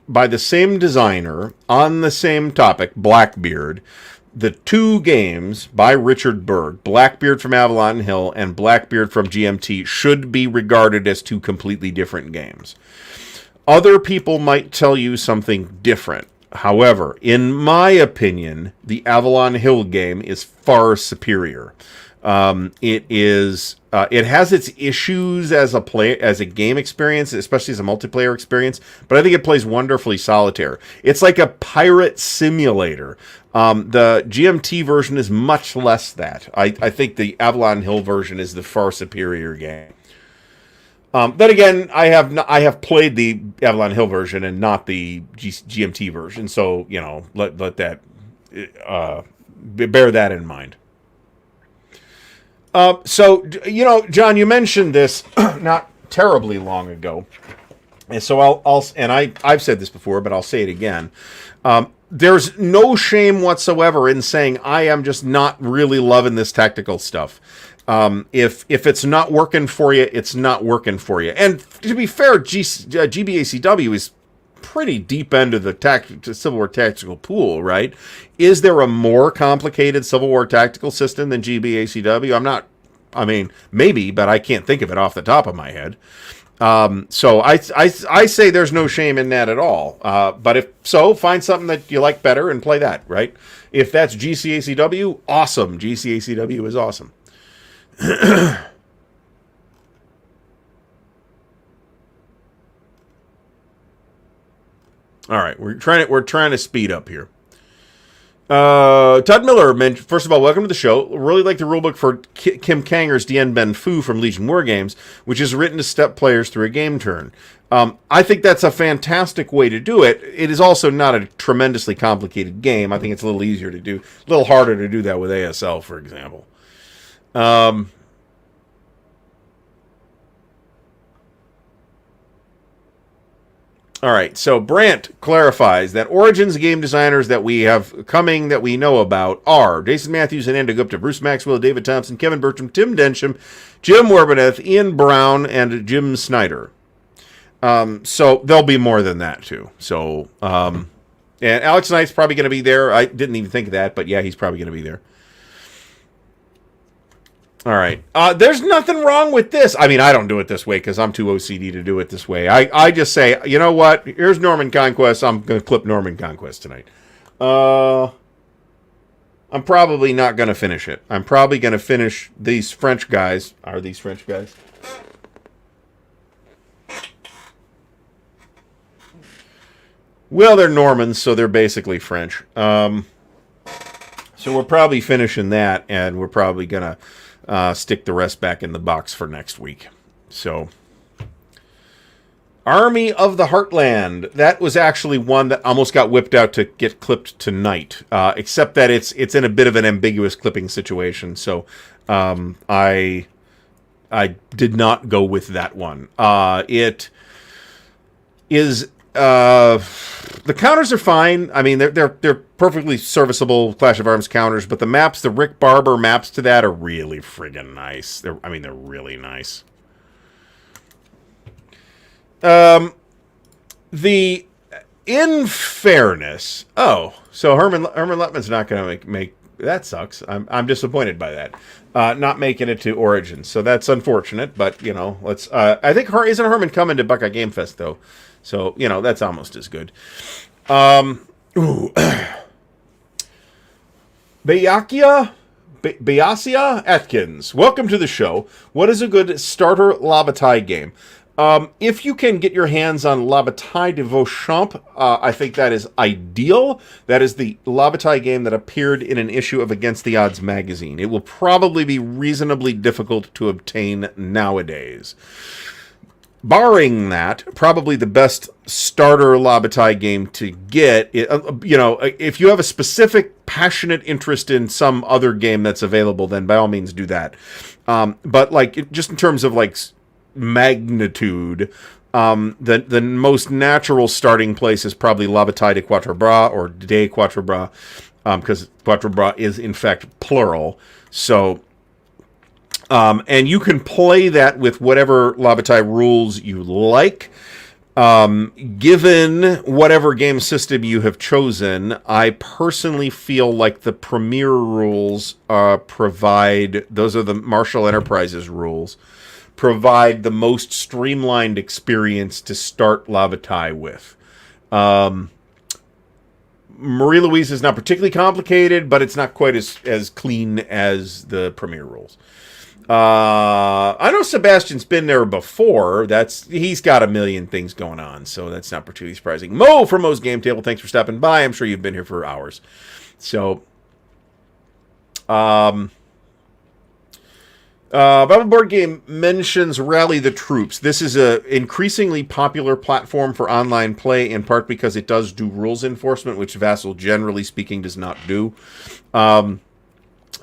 by the same designer, on the same topic, Blackbeard, the 2 games by Richard Berg, Blackbeard from Avalon Hill and Blackbeard from GMT, should be regarded as 2 completely different games. Other people might tell you something different. However, in my opinion, the Avalon Hill game is far superior. It has its issues as a game experience, especially as a multiplayer experience, but I think it plays wonderfully solitaire. It's like a pirate simulator. The GMT version is much less that. I think the Avalon Hill version is the far superior game. Then again, I have played the Avalon Hill version and not the GMT version, so you know, let that bear that in mind. So you know, John, you mentioned this not terribly long ago, and so I've said this before, but I'll say it again. There's no shame whatsoever in saying I am just not really loving this tactical stuff. If it's not working for you, it's not working for you. And to be fair, GBACW is pretty deep into the Civil War tactical pool, right? Is there a more complicated Civil War tactical system than GBACW? Maybe, but I can't think of it off the top of my head. So I say there's no shame in that at all. But if so, find something that you like better and play that, right? If that's GCACW, awesome. GCACW is awesome. All right, we're trying to speed up here. Todd Miller mentioned, first of all, welcome to the show. Really like the rulebook for Kim Kanger's Dien Ben Phu from Legion Wargames, which is written to step players through a game turn. I think that's a fantastic way to do it. It is also not a tremendously complicated game. I think it's a little easier to do, a little harder to do that with ASL, for example. All right, so Brandt clarifies that Origins game designers that we have coming that we know about are Jason Matthews and Andy Gupta, Bruce Maxwell, David Thompson, Kevin Bertram, Tim Densham, Jim Werbineth, Ian Brown, and Jim Snyder. So there'll be more than that, too. So, and Alex Knight's probably going to be there. I didn't even think of that, but yeah, he's probably going to be there. All right. There's nothing wrong with this. I mean, I don't do it this way because I'm too OCD to do it this way. I just say, you know what? Here's Norman Conquest. I'm going to clip Norman Conquest tonight. I'm probably not going to finish it. I'm probably going to finish these French guys. Are these French guys? Well, they're Normans, so they're basically French. So we're probably finishing that, and we're probably going to stick the rest back in the box for next week. So, Army of the Heartland. That was actually one that almost got whipped out to get clipped tonight. Except that it's in a bit of an ambiguous clipping situation. So, I did not go with that one. It is. The counters are fine. I mean, they're perfectly serviceable Clash of Arms counters, but the maps, the Rick Barber maps to that are really friggin' nice. They're really nice. In fairness, so Herman Luttman's not going to make that sucks. I'm disappointed by that. Not making it to Origins, so that's unfortunate. But let's. I think isn't Herman coming to Buckeye Game Fest though? So, that's almost as good. Bayasia Atkins, welcome to the show. What is a good starter La Bataille game? If you can get your hands on La Bataille de Beauchamp, I think that is ideal. That is the La Bataille game that appeared in an issue of Against the Odds magazine. It will probably be reasonably difficult to obtain nowadays. Barring that, probably the best starter La Bataille game to get, if you have a specific passionate interest in some other game that's available, then by all means do that. But just in terms of magnitude, the most natural starting place is probably La Bataille de Quatre Bras or de Quatre Bras, because Quatre Bras is in fact plural. So. And you can play that with whatever La Bataille rules you like. Given whatever game system you have chosen, I personally feel like the Premier rules provide, those are the Marshall Enterprises rules, provide the most streamlined experience to start La Bataille with. Marie Louise is not particularly complicated, but it's not quite as clean as the Premier rules. I know Sebastian's been there before. He's got a million things going on, so that's not particularly surprising. Mo from Mo's Game Table, thanks for stopping by. I'm sure you've been here for hours. So, Bible Board Game mentions Rally the Troops. This is a increasingly popular platform for online play, in part because it does do rules enforcement, which Vassal, generally speaking, does not do.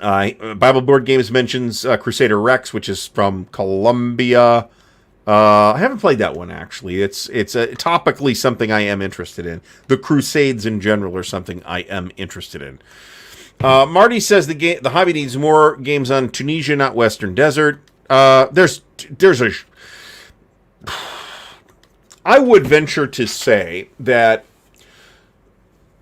Bible Board Games mentions Crusader Rex, which is from Colombia. I haven't played that one, actually. It's topically something I am interested in. The Crusades in general are something I am interested in. Marty says the hobby needs more games on Tunisia, not Western Desert. I would venture to say that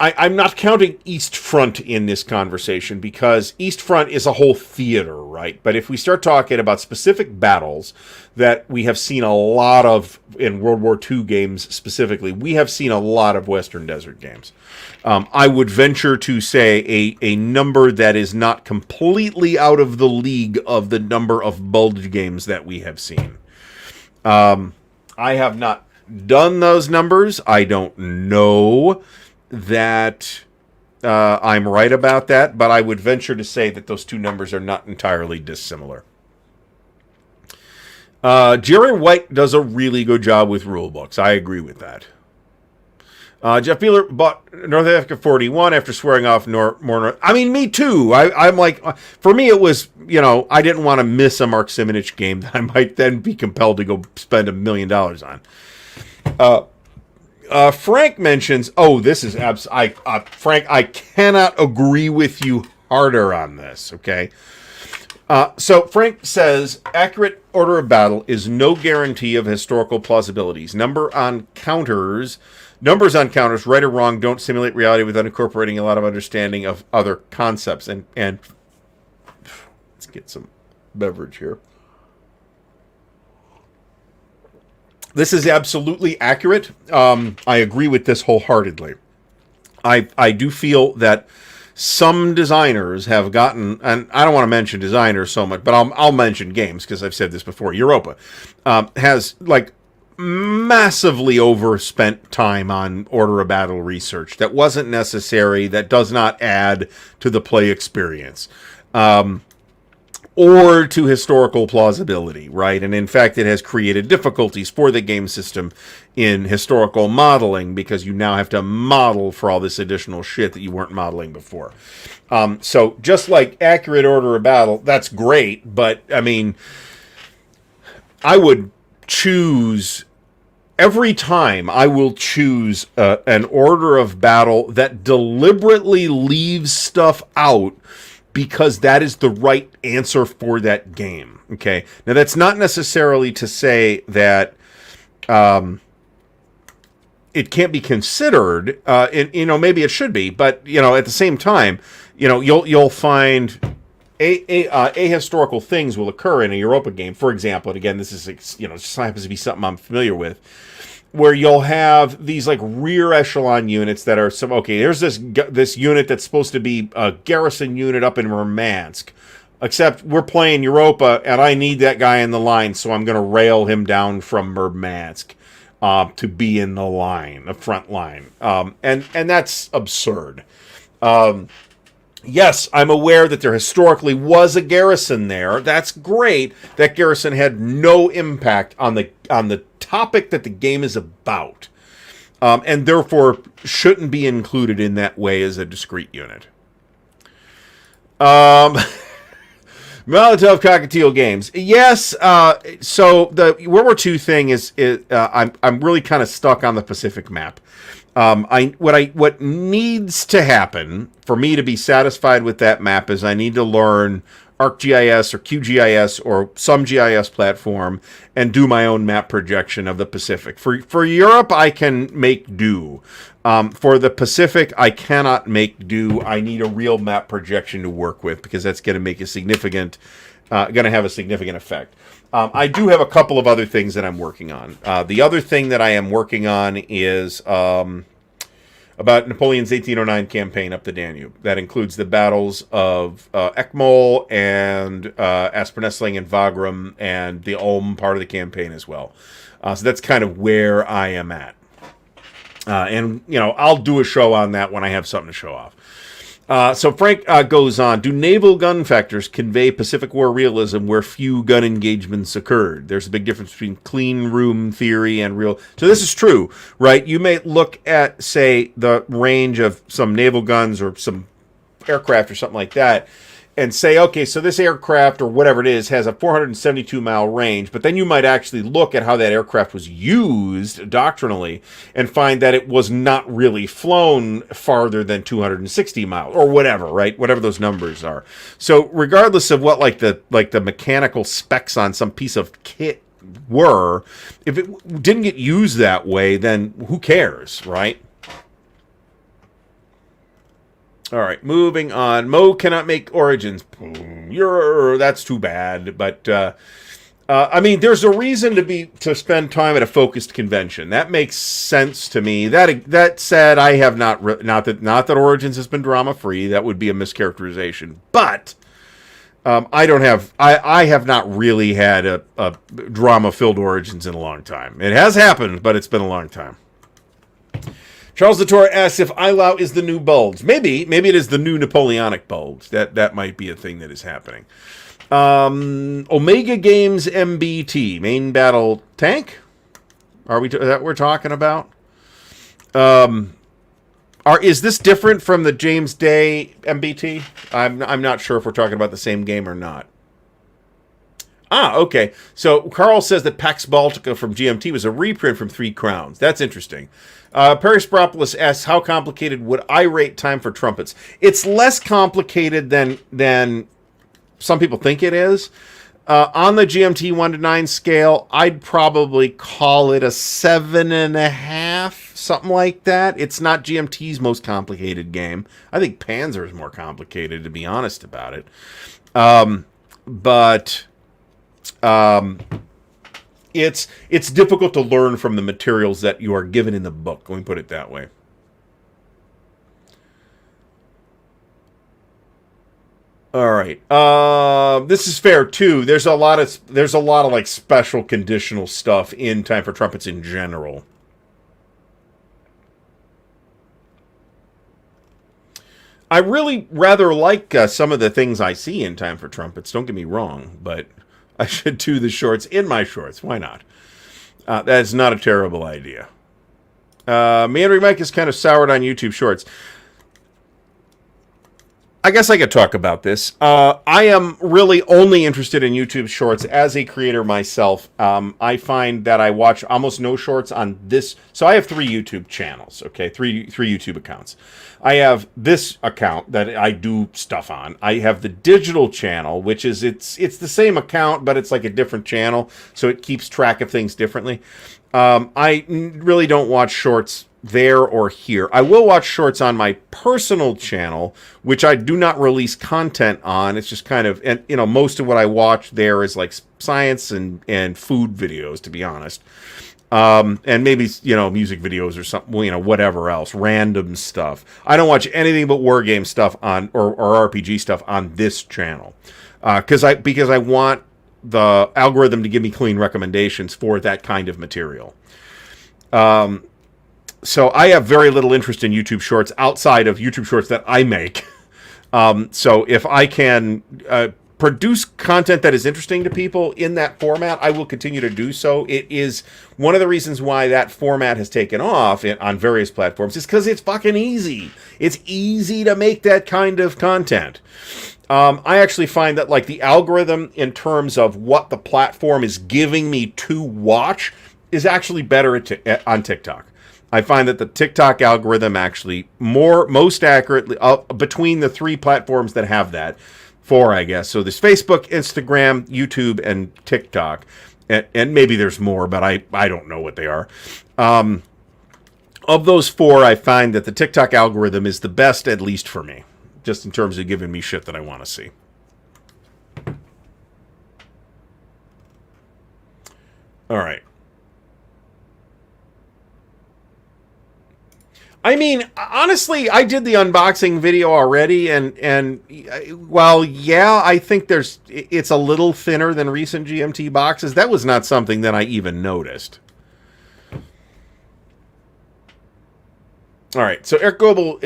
I'm not counting East Front in this conversation because East Front is a whole theater, right? But if we start talking about specific battles that we have seen a lot of in World War II games specifically, we have seen a lot of Western Desert games. I would venture to say a number that is not completely out of the league of the number of Bulge games that we have seen. I have not done those numbers. I don't know that I'm right about that, but I would venture to say that those two numbers are not entirely dissimilar. Jerry White does a really good job with rule books. I agree with that. Jeff Beeler bought North Africa 41 after swearing off more. I mean, me too. I'm like, for me, it was, I didn't want to miss a Mark Simonich game that I might then be compelled to go spend $1 million on. Frank mentions, this is Frank, I cannot agree with you harder on this, okay? So Frank says, accurate order of battle is no guarantee of historical plausibilities. Numbers on counters, right or wrong, don't simulate reality without incorporating a lot of understanding of other concepts. And let's get some beverage here. This is absolutely accurate. I agree with this wholeheartedly. I do feel that some designers have gotten, and I don't want to mention designers so much, but I'll mention games because I've said this before. Europa has like massively overspent time on order of battle research that wasn't necessary, that does not add to the play experience. Or to historical plausibility, right? And in fact, it has created difficulties for the game system in historical modeling because you now have to model for all this additional shit that you weren't modeling before. So just like accurate order of battle, that's great, but I mean, I would choose... Every time I will choose an order of battle that deliberately leaves stuff out because that is the right answer for that game. Okay. Now that's not necessarily to say that it can't be considered. Maybe it should be, but at the same time, you'll find ahistorical things will occur in a Europa game. For example, and again, this is just happens to be something I'm familiar with, where you'll have these like rear echelon units that are there's this unit that's supposed to be a garrison unit up in Murmansk, except we're playing Europa and I need that guy in the line, so I'm going to rail him down from Murmansk to be in the front line, and that's absurd. Yes, I'm aware that there historically was a garrison there. That's great. That garrison had no impact on the topic that the game is about, and therefore shouldn't be included in that way as a discrete unit. Molotov Cockatiel Games. Yes, so the World War II thing is I'm really kind of stuck on the Pacific map. What needs to happen for me to be satisfied with that map is I need to learn ArcGIS or QGIS or some GIS platform and do my own map projection of the Pacific. For Europe, I can make do. For the Pacific, I cannot make do. I need a real map projection to work with because that's going to make going to have a significant effect. I do have a couple of other things that I'm working on. The other thing that I am working on is about Napoleon's 1809 campaign up the Danube. That includes the battles of Ekmol and Aspernessling and Wagram and the Ulm part of the campaign as well. So that's kind of where I am at. And I'll do a show on that when I have something to show off. So Frank goes on, do naval gun factors convey Pacific War realism where few gun engagements occurred? There's a big difference between clean room theory and real. So this is true, right? You may look at, say, the range of some naval guns or some aircraft or something like that and say, okay, so this aircraft or whatever it is has a 472-mile range, but then you might actually look at how that aircraft was used doctrinally and find that it was not really flown farther than 260 miles or whatever, right? Whatever those numbers are. So regardless of what like the mechanical specs on some piece of kit were, if it didn't get used that way, then who cares, right? All right, moving on. Mo cannot make Origins. That's too bad. But I mean, there's a reason to spend time at a focused convention. That makes sense to me. That said, I have not that Origins has been drama free. That would be a mischaracterization. But I have not really had a drama filled Origins in a long time. It has happened, but it's been a long time. Charles Latour asks if Eilau is the new bulge. Maybe it is the new Napoleonic bulge. That might be a thing that is happening. Omega Games MBT, main battle tank. That we're talking about? Is this different from the James Day MBT? I'm not sure if we're talking about the same game or not. Okay. So Carl says that Pax Baltica from GMT was a reprint from Three Crowns. That's interesting. Perispropolis asks, how complicated would I rate Time for Trumpets? It's less complicated than some people think it is. On the GMT 1 to 9 scale, I'd probably call it a 7.5, something like that. It's not GMT's most complicated game. I think Panzer is more complicated, to be honest about it. but it's difficult to learn from the materials that you are given in the book. Let me put it that way. All right. This is fair too. There's a lot of like special conditional stuff in Time for Trumpets in general. I really rather like some of the things I see in Time for Trumpets. Don't get me wrong, but I should do the shorts in my shorts. Why not? That's not a terrible idea. Meandering Mike is kind of soured on YouTube shorts. I guess I could talk about this. I am really only interested in YouTube shorts as a creator myself. I find that I watch almost no shorts on this. So I have 3 YouTube channels, okay? Three YouTube accounts. I have this account that I do stuff on. I have the digital channel, which is, it's the same account, but it's like a different channel. So it keeps track of things differently. I really don't watch shorts there or here. I will watch shorts on my personal channel, which I do not release content on. It's just kind of, and you know, most of what I watch there is like science and food videos, to be honest. And maybe, you know, music videos or something, you know, whatever else, random stuff. I don't watch anything but Wargame stuff on, or RPG stuff on this channel. Because I want the algorithm to give me clean recommendations for that kind of material. So I have very little interest in YouTube Shorts outside of YouTube Shorts that I make. So if I can produce content that is interesting to people in that format, I will continue to do so. It is one of the reasons why that format has taken off on various platforms, is because it's fucking easy. It's easy to make that kind of content. I actually find that like the algorithm in terms of what the platform is giving me to watch is actually better on TikTok. I find that the TikTok algorithm actually most accurately between the 3 platforms that have that, 4 I guess. So there's Facebook, Instagram, YouTube, and TikTok, and maybe there's more, but I don't know what they are. Of those 4, I find that the TikTok algorithm is the best, at least for me, just in terms of giving me shit that I want to see. All right. I mean, honestly, I did the unboxing video already, and while, yeah, I think it's a little thinner than recent GMT boxes, that was not something that I even noticed. All right, so Eric Goebel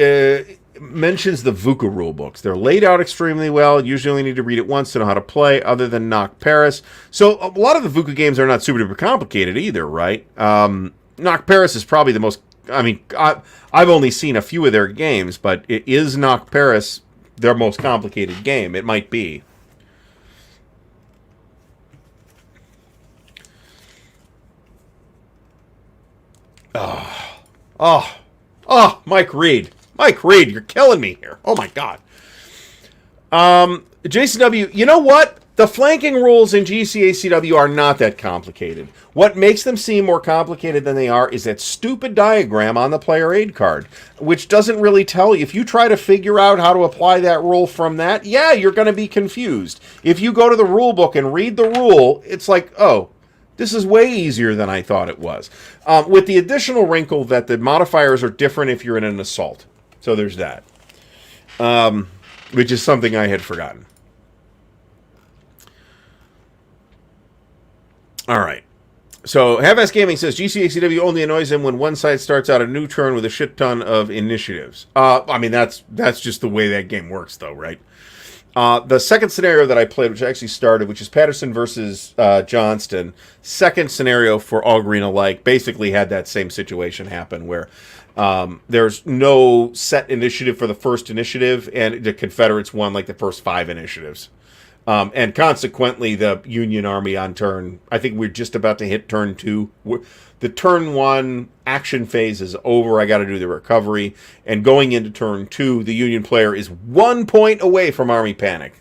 mentions the VUCA rulebooks. They're laid out extremely well. Usually only need to read it once to know how to play, other than Knock Paris. So a lot of the VUCA games are not super duper complicated either, right? Knock Paris is probably the most... I mean, I've only seen a few of their games, but is Knock Paris their most complicated game? It might be. Oh, Mike Reed. Mike Reed, you're killing me here. Oh, my God. Jason W., you know what? The flanking rules in GCACW are not that complicated. What makes them seem more complicated than they are is that stupid diagram on the player aid card, which doesn't really tell you. If you try to figure out how to apply that rule from that, yeah, you're going to be confused. If you go to the rule book and read the rule, it's like, oh, this is way easier than I thought it was. With the additional wrinkle that the modifiers are different if you're in an assault. So there's that. Which is something I had forgotten. All right. So, Half-Ass Gaming says, GCACW only annoys him when one side starts out a new turn with a shit ton of initiatives. I mean, that's just the way that game works, though, right? The second scenario that I played, which I actually started, which is Patterson versus Johnston, second scenario for all green alike, basically had that same situation happen where there's no set initiative for the first initiative, and the Confederates won like the first 5 initiatives. And consequently, the Union Army on turn, I think we're just about to hit turn 2. The turn 1 action phase is over. I got to do the recovery. And going into turn 2, the Union player is 1 point away from Army Panic.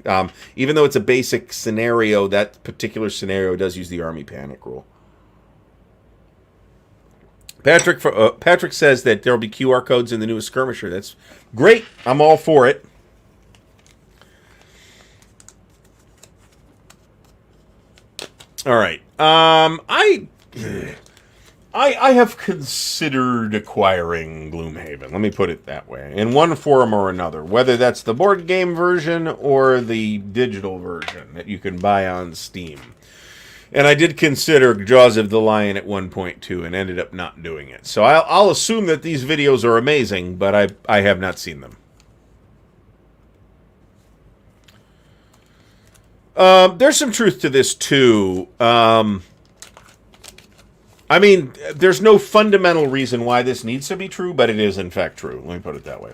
Even though it's a basic scenario, that particular scenario does use the Army Panic rule. Patrick says that there will be QR codes in the newest skirmisher. That's great. I'm all for it. All right. I have considered acquiring Gloomhaven. Let me put it that way, in one form or another, whether that's the board game version or the digital version that you can buy on Steam. And I did consider Jaws of the Lion at 1.2 and ended up not doing it. So I'll assume that these videos are amazing, but I have not seen them. There's some truth to this, too. I mean, there's no fundamental reason why this needs to be true, but it is, in fact, true. Let me put it that way.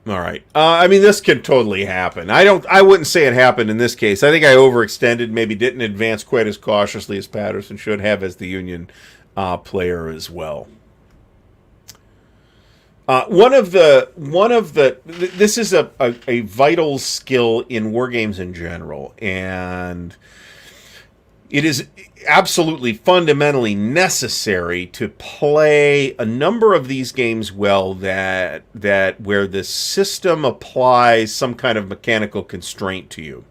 All right. I mean, this can totally happen. I wouldn't say it happened in this case. I think I overextended, maybe didn't advance quite as cautiously as Patterson should have as the Union player as well. This is a vital skill in wargames in general, and it is absolutely fundamentally necessary to play a number of these games well that where the system applies some kind of mechanical constraint to you,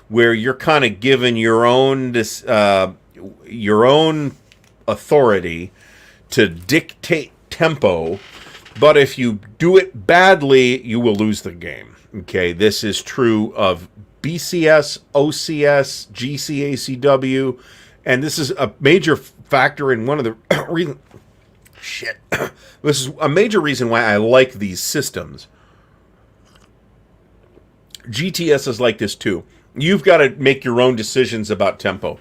where you're kind of given your own authority to dictate tempo, but if you do it badly, you will lose the game. Okay, this is true of BCS, OCS, GCACW, and this is a major factor in one of the reasons. This is a major reason why I like these systems. GTS is like this too. You've got to make your own decisions about tempo.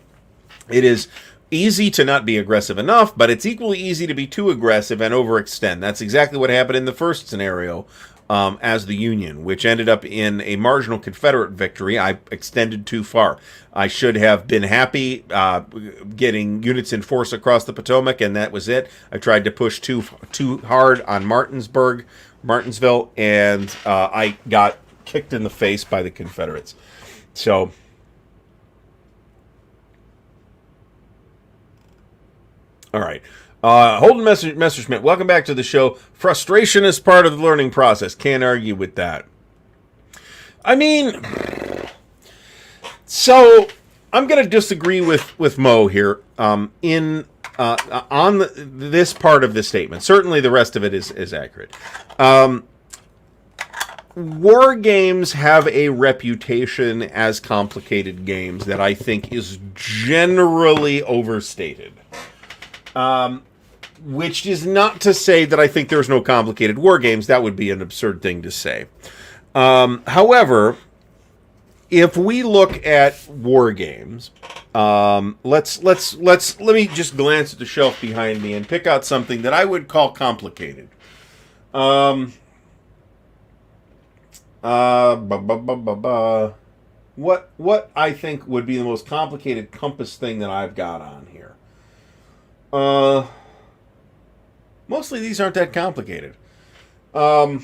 It is easy to not be aggressive enough, but it's equally easy to be too aggressive and overextend. That's exactly what happened in the first scenario. As the Union, which ended up in a marginal Confederate victory. I extended too far. I should have been happy getting units in force across the Potomac, and that was it. I tried to push too hard on Martinsville, and I got kicked in the face by the Confederates. So, all right. Holden Messerschmitt, welcome back to the show. Frustration is part of the learning process. Can't argue with that. I mean, so I'm going to disagree with Mo here on this part of the statement. Certainly the rest of it is accurate. War games have a reputation as complicated games that I think is generally overstated. Which is not to say that I think there's no complicated war games. That would be an absurd thing to say. However, if we look at war games, let me just glance at the shelf behind me and pick out something that I would call complicated. What I think would be the most complicated compass thing that I've got on here. Mostly these aren't that complicated. Well,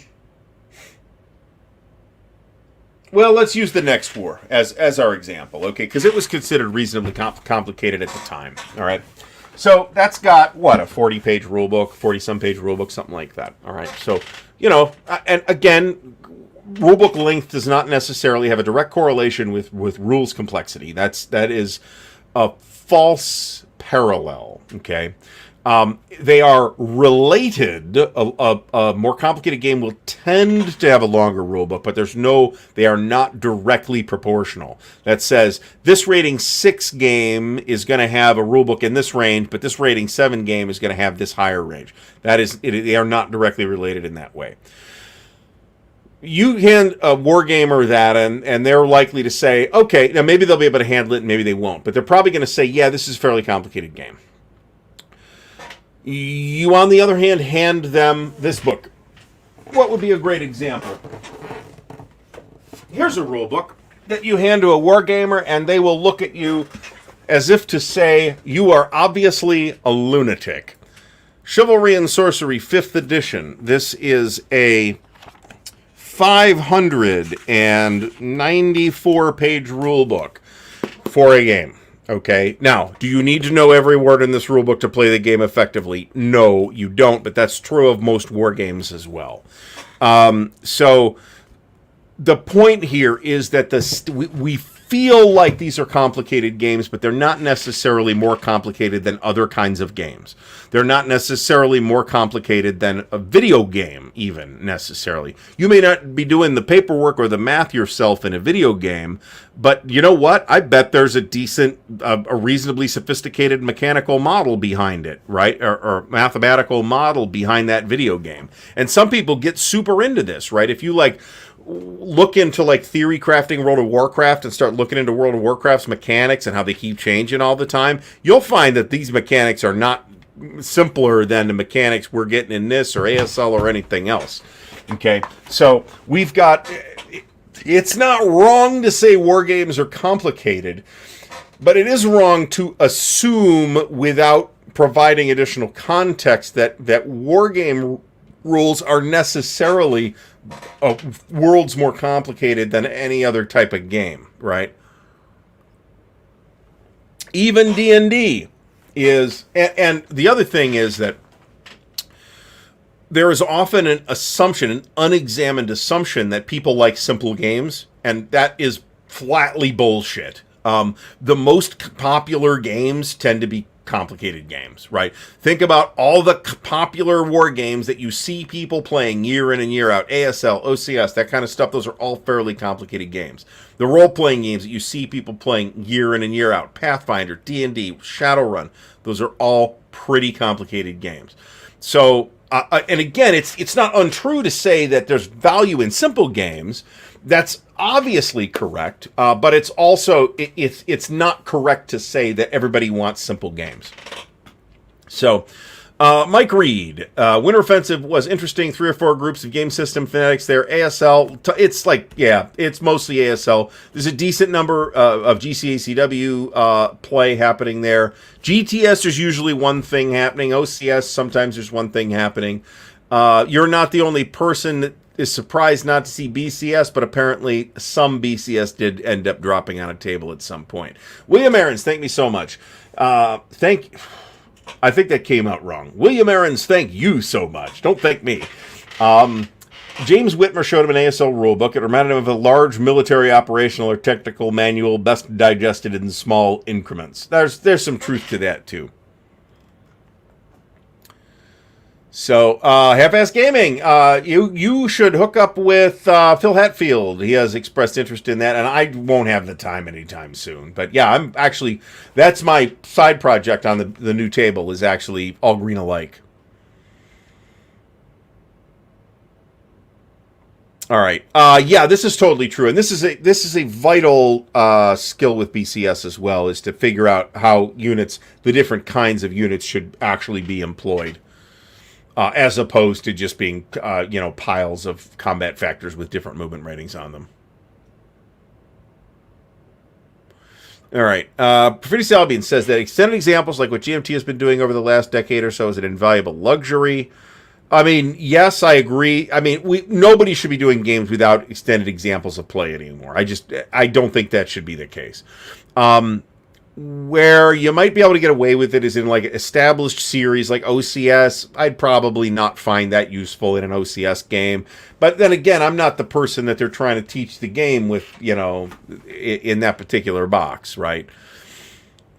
let's use the next war as our example, okay? Because it was considered reasonably complicated at the time, all right? So that's got, what, a 40-page rulebook, 40-some-page rulebook, something like that, all right? So, you know, and again, rulebook length does not necessarily have a direct correlation with rules complexity. That is a false parallel, okay? They are related. A more complicated game will tend to have a longer rulebook, but they are not directly proportional. That says this rating 6 game is going to have a rulebook in this range, but this rating 7 game is going to have this higher range. They are not directly related in that way. You hand a wargamer that, and they're likely to say, okay, now maybe they'll be able to handle it, and maybe they won't, but they're probably going to say, yeah, this is a fairly complicated game. You, on the other hand them this book. What would be a great example? Here's a rule book that you hand to a wargamer, and they will look at you as if to say, you are obviously a lunatic. Chivalry and Sorcery, 5th edition. This is a 594-page rule book for a game. Okay, now, do you need to know every word in this rulebook to play the game effectively? No, you don't, but that's true of most war games as well. So, the point here is that we feel like these are complicated games, but they're not necessarily more complicated than other kinds of games. They're not necessarily more complicated than a video game, even necessarily. You may not be doing the paperwork or the math yourself in a video game, but you know what? I bet there's a decent, a reasonably sophisticated mechanical model behind it, right? Or mathematical model behind that video game. And some people get super into this, right? If you like look into like theory crafting World of Warcraft and start looking into World of Warcraft's mechanics and how they keep changing all the time, you'll find that these mechanics are not simpler than the mechanics we're getting in this or ASL or anything else. Okay, so we've got, it's not wrong to say war games are complicated, but it is wrong to assume without providing additional context that war game rules are necessarily worlds more complicated than any other type of game, right? Even D&D is, and the other thing is that there is often an assumption, an unexamined assumption that people like simple games, and that is flatly bullshit. The most popular games tend to be complicated games, right? Think about all the popular war games that you see people playing year in and year out, ASL, OCS, that kind of stuff. Those are all fairly complicated games. The role-playing games that you see people playing year in and year out, Pathfinder, D&D, Shadowrun, those are all pretty complicated games. So, and again, it's not untrue to say that there's value in simple games. That's obviously correct, but it's also it's not correct to say that everybody wants simple games. So, Mike Reed, Winter Offensive was interesting. 3 or 4 groups of game system fanatics there. ASL, it's like, yeah, it's mostly ASL. There's a decent number of GCACW play happening there. GTS, there's usually one thing happening. OCS, sometimes there's one thing happening. You're not the only person that is surprised not to see BCS, but apparently some BCS did end up dropping on a table at some point. William Aarons, thank me so much. I think that came out wrong. William Aarons, thank you so much. Don't thank me. James Whitmer showed him an ASL rulebook. It reminded him of a large military operational or technical manual, best digested in small increments. There's some truth to that, too. So, Half-Ass Gaming, you should hook up with Phil Hatfield. He has expressed interest in that, and I won't have the time anytime soon. But yeah, that's my side project on the new table, is actually all green alike. All right. Yeah, this is totally true, and this is a vital skill with BCS as well, is to figure out how the different kinds of units should actually be employed. As opposed to just being, piles of combat factors with different movement ratings on them. All right. Profiti Salbian says that extended examples like what GMT has been doing over the last decade or so is an invaluable luxury. I mean, yes, I agree. I mean, nobody should be doing games without extended examples of play anymore. I don't think that should be the case. Where you might be able to get away with it is in like established series like OCS. I'd probably not find that useful in an OCS game. But then again, I'm not the person that they're trying to teach the game with, in that particular box, right?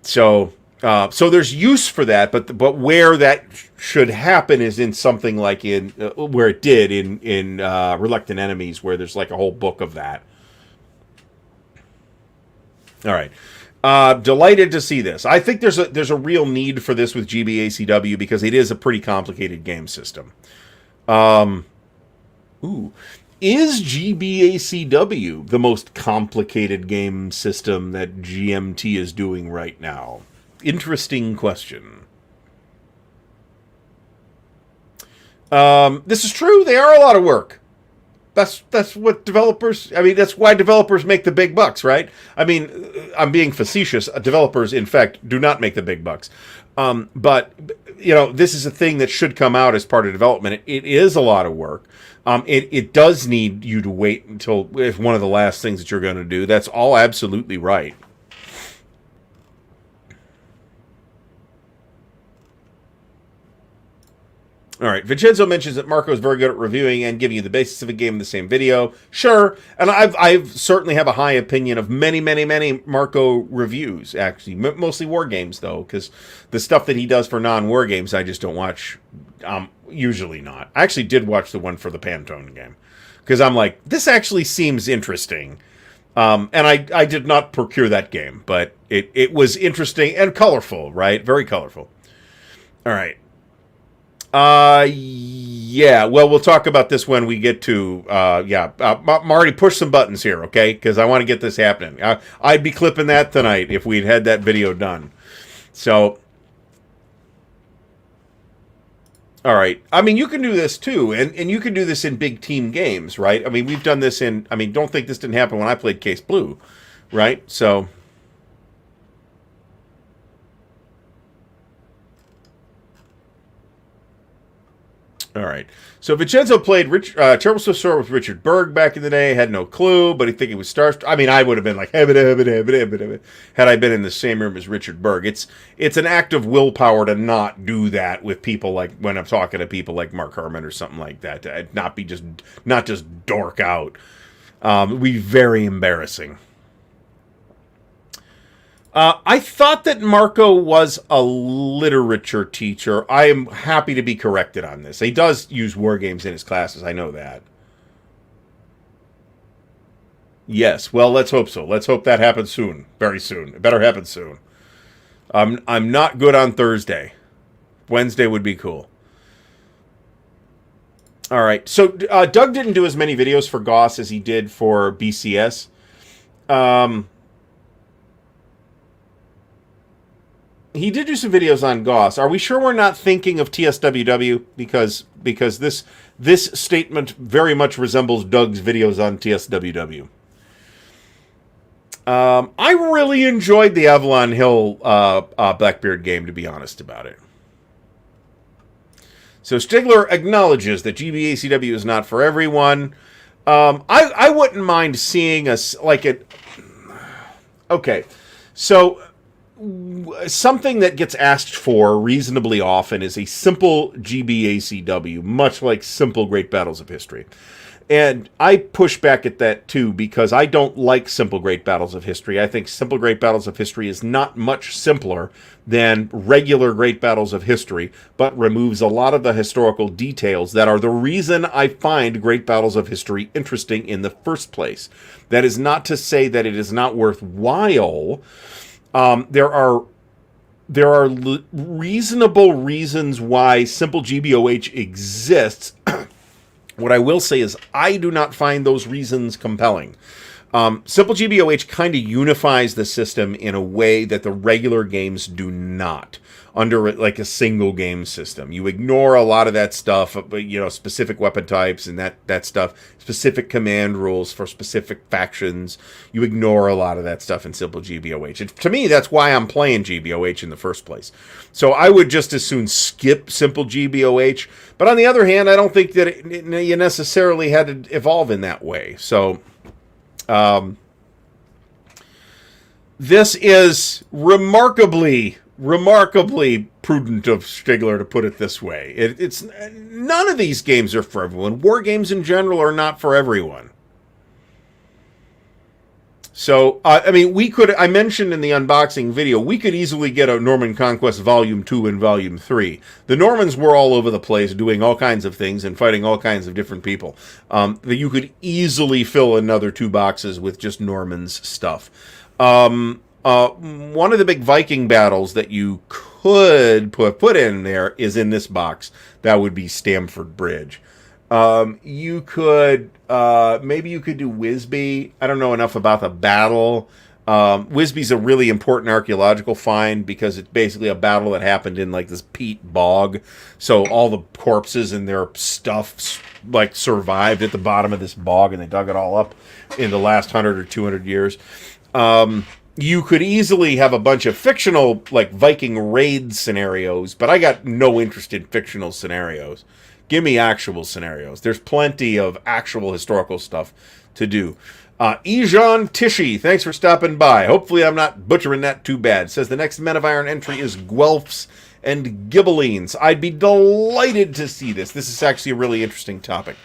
So there's use for that, but where that should happen is in something like where it did in Reluctant Enemies, where there's like a whole book of that. All right. Delighted to see this. I think there's a real need for this with GBACW because it is a pretty complicated game system. Is GBACW the most complicated game system that GMT is doing right now? Interesting question. This is true. They are a lot of work. That's what developers, that's why developers make the big bucks, right? I mean, I'm being facetious. Developers, in fact, do not make the big bucks. But, this is a thing that should come out as part of development. It is a lot of work. It does need you to wait until it's one of the last things that you're going to do. That's all absolutely right. All right, Vincenzo mentions that Marco is very good at reviewing and giving you the basics of a game in the same video. Sure, and I've certainly have a high opinion of many Marco reviews. Actually, mostly war games though, because the stuff that he does for non-war games, I just don't watch. Usually not. I actually did watch the one for the Pantone game because I'm like, this actually seems interesting. And I did not procure that game, but it was interesting and colorful, right? Very colorful. All right. Yeah, well, we'll talk about this when we get to, Marty, push some buttons here, okay? Because I want to get this happening. I'd be clipping that tonight if we'd had that video done. So, all right. I mean, you can do this too, and you can do this in big team games, right? I mean, we've done this don't think this didn't happen when I played Case Blue, right? So... All right. So Vincenzo played Terrible Swift Sword with Richard Berg back in the day. Had no clue, but he think he was Starstruck. I mean, I would have been like, had I been in the same room as Richard Berg. It's an act of willpower to not do that with people like when I'm talking to people like Mark Herman or something like that. To not just dork out. It'd be very embarrassing. I thought that Marco was a literature teacher. I am happy to be corrected on this. He does use war games in his classes. I know that. Yes, well, let's hope so. Let's hope that happens soon. Very soon. It better happen soon. I'm not good on Thursday. Wednesday would be cool. All right. So Doug didn't do as many videos for Goss as he did for BCS. He did do some videos on Goss. Are we sure we're not thinking of TSWW? Because this statement very much resembles Doug's videos on TSWW. I really enjoyed the Avalon Hill Blackbeard game, to be honest about it. So Stigler acknowledges that GBACW is not for everyone. I wouldn't mind seeing us like it. Okay, so something that gets asked for reasonably often is a simple GBACW, much like simple Great Battles of History. And I push back at that too, because I don't like simple Great Battles of History. I think simple Great Battles of History is not much simpler than regular Great Battles of History, but removes a lot of the historical details that are the reason I find Great Battles of History interesting in the first place. That is not to say that it is not worthwhile. There are reasonable reasons why simple GBOH exists. What I will say is I do not find those reasons compelling. Simple GBOH kind of unifies the system in a way that the regular games do not, under like a single game system. You ignore a lot of that stuff, specific weapon types and that stuff, specific command rules for specific factions. You ignore a lot of that stuff in simple GBOH. And to me, that's why I'm playing GBOH in the first place. So I would just as soon skip simple GBOH. But on the other hand, I don't think that you necessarily had to evolve in that way. So this is remarkably prudent of Stigler to put it this way. It's none of these games are for everyone. War games in general are not for everyone. So, I mentioned in the unboxing video, we could easily get a Norman Conquest Volume 2 and Volume 3. The Normans were all over the place doing all kinds of things and fighting all kinds of different people. You could easily fill another 2 boxes with just Normans stuff. One of the big Viking battles that you could put in there is in this box. That would be Stamford Bridge. You could maybe you could do Wisby. I don't know enough about the battle. Wisby's a really important archaeological find because it's basically a battle that happened in like this peat bog. So all the corpses and their stuff like survived at the bottom of this bog, and they dug it all up in the last 100 or 200 years. You could easily have a bunch of fictional, like, Viking raid scenarios, but I got no interest in fictional scenarios. Give me actual scenarios. There's plenty of actual historical stuff to do. Ejon Tishy, thanks for stopping by. Hopefully I'm not butchering that too bad. Says the next Men of Iron entry is Guelphs and Ghibellines. I'd be delighted to see this. This is actually a really interesting topic.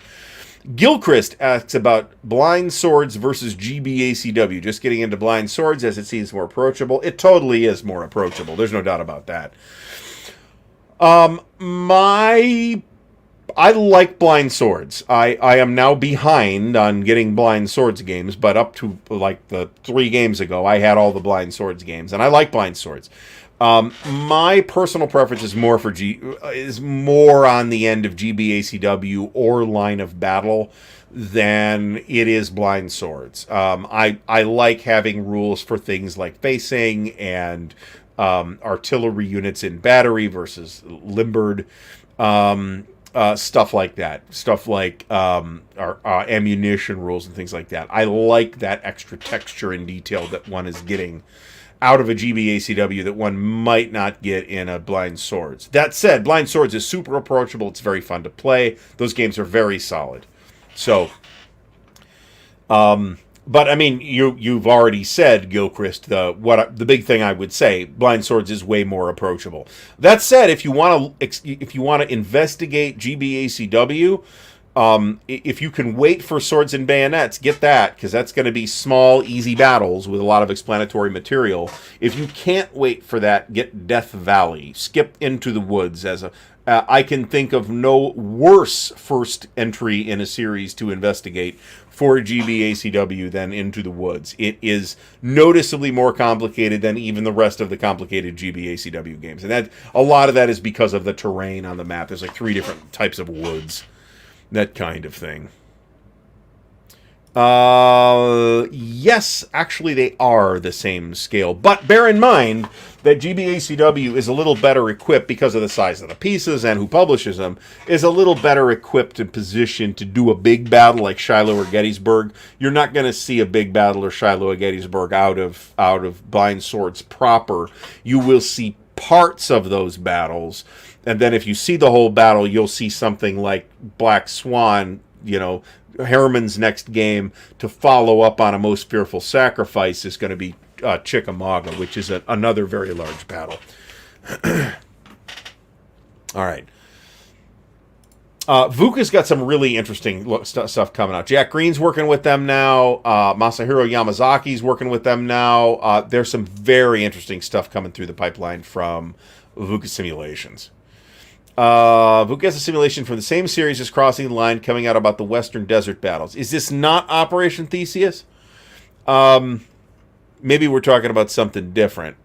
Gilchrist asks about blind swords versus GBACW. Just getting into blind swords as it seems more approachable. It totally is more approachable. There's no doubt about that. I like blind swords. I am now behind on getting blind swords games, but up to like the 3 games ago, I had all the blind swords games, and I like blind swords. My personal preference is more on the end of GBACW or Line of Battle than it is blind swords. I like having rules for things like facing and artillery units in battery versus limbered. Stuff like that. Stuff like ammunition rules and things like that. I like that extra texture and detail that one is getting out of a GBACW that one might not get in a Blind Swords. That said, Blind Swords is super approachable. It's very fun to play. Those games are very solid. So, but I mean, you've already said, Gilchrist, the big thing I would say, Blind Swords is way more approachable. That said, if you want to investigate GBACW, if you can wait for Swords and Bayonets, get that, because that's going to be small, easy battles with a lot of explanatory material. If you can't wait for that, get Death Valley. Skip Into the Woods as I can think of no worse first entry in a series to investigate for GBACW than Into the Woods. It is noticeably more complicated than even the rest of the complicated GBACW games. And that a lot of that is because of the terrain on the map. There's like 3 different types of woods. That kind of thing. Yes, actually they are the same scale. But bear in mind that GBACW is a little better equipped because of the size of the pieces and who publishes them, is a little better equipped and positioned to do a big battle like Shiloh or Gettysburg. You're not going to see a big battle or Shiloh or Gettysburg out of Blind Swords proper. You will see parts of those battles. And then if you see the whole battle, you'll see something like Black Swan, Harriman's next game to follow up on A Most Fearful Sacrifice is going to be Chickamauga, which is another very large battle. All right. VUCA's got some really interesting stuff coming out. Jack Green's working with them now. Masahiro Yamazaki's working with them now. There's some very interesting stuff coming through the pipeline from VUCA Simulations. VUCA has a simulation from the same series as Crossing the Line coming out about the Western Desert battles. Is this not Operation Theseus? Maybe we're talking about something different.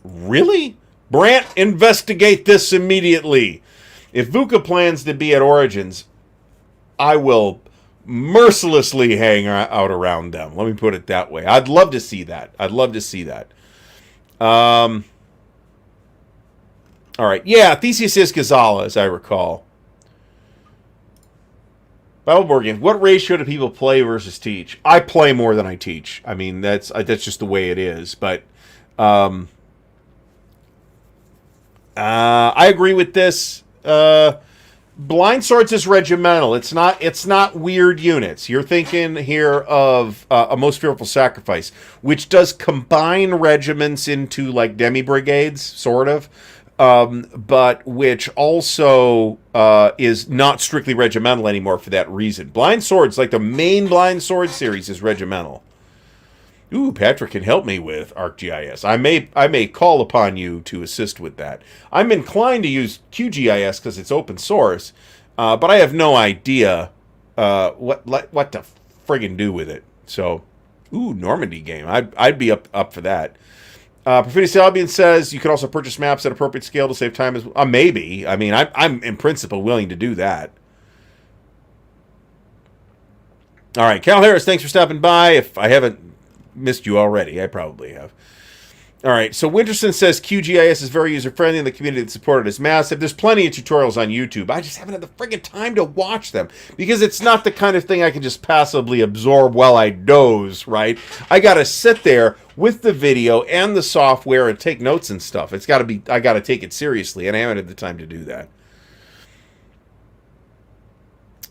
Really? Brant, investigate this immediately. If VUCA plans to be at Origins, I will mercilessly hang out around them. Let me put it that way. I'd love to see that. All right. Yeah, Theseus is Ghazala, as I recall. Battleboard games. What ratio do people play versus teach? I play more than I teach. I mean, that's just the way it is. But I agree with this. Blind Swords is regimental. It's not weird units. You're thinking here of A Most Fearful Sacrifice, which does combine regiments into like demi-brigades, sort of. But which also is not strictly regimental anymore for that reason. Blind Swords, like the main Blind Sword series, is regimental. Ooh, Patrick can help me with ArcGIS. I may call upon you to assist with that. I'm inclined to use QGIS because it's open source, but I have no idea what to friggin' do with it. So, ooh, Normandy game. I'd be up for that. Perfidious Albion says you can also purchase maps at appropriate scale to save time as well. Maybe. I mean, I'm in principle willing to do that. All right, Cal Harris, thanks for stopping by. If I haven't missed you already, I probably have. All right, so Winterson says QGIS is very user-friendly and the community that supported is massive. There's plenty of tutorials on YouTube. I just haven't had the friggin' time to watch them because it's not the kind of thing I can just passively absorb while I doze, right? I got to sit there with the video and the software and take notes and stuff. I got to take it seriously, and I haven't had the time to do that.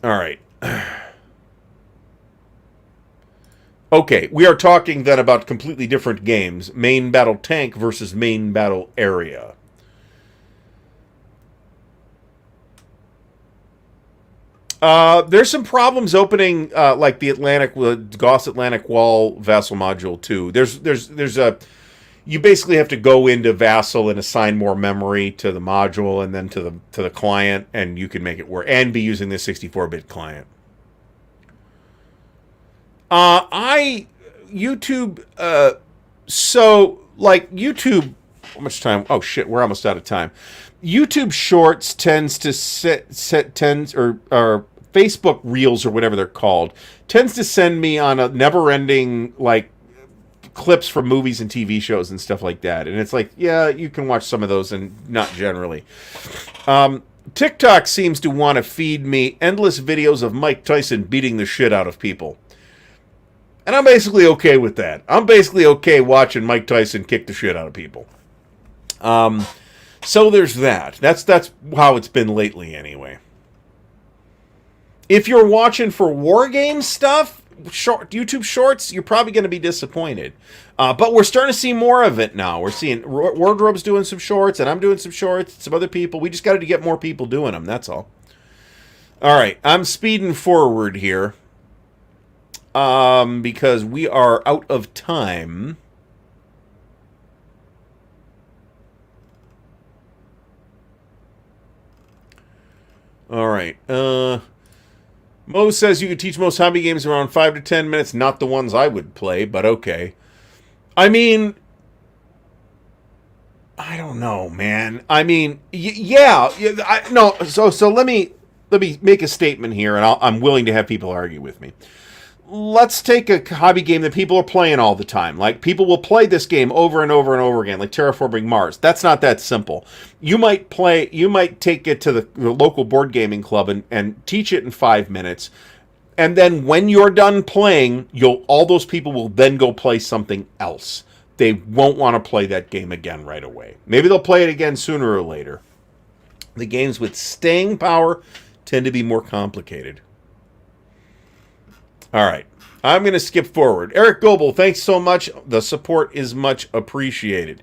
All right. Okay, we are talking then about completely different games. Main battle tank versus main battle area. There's some problems opening, like the Goss Atlantic Wall Vassal module too. There's a, you basically have to go into Vassal and assign more memory to the module and then to the client, and you can make it work and be using the 64-bit client. YouTube, so like YouTube, how much time? Oh shit, we're almost out of time. YouTube Shorts tends to or Facebook Reels or whatever they're called, tends to send me on a never-ending, like, clips from movies and TV shows and stuff like that. And it's like, yeah, you can watch some of those and not generally. TikTok seems to want to feed me endless videos of Mike Tyson beating the shit out of people. And I'm basically okay with that. I'm basically okay watching Mike Tyson kick the shit out of people. So there's that. That's how it's been lately anyway. If you're watching for Wargames stuff, YouTube Shorts, you're probably going to be disappointed. But we're starting to see more of it now. We're seeing Wardrobe's doing some shorts, and I'm doing some shorts, some other people. We just got to get more people doing them, that's all. All right, I'm speeding forward here because we are out of time. All right. Mo says you could teach most hobby games around 5 to 10 minutes, not the ones I would play, but okay. I mean, I don't know, man. I mean, no. So let me make a statement here, and I'm willing to have people argue with me. Let's take a hobby game that people are playing all the time. Like, people will play this game over and over and over again, like Terraforming Mars. That's not that simple. You might take it to the local board gaming club and teach it in 5 minutes. And then when you're done playing, all those people will then go play something else. They won't want to play that game again right away. Maybe they'll play it again sooner or later. The games with staying power tend to be more complicated. All right, I'm going to skip forward. Eric Goebel, thanks so much. The support is much appreciated.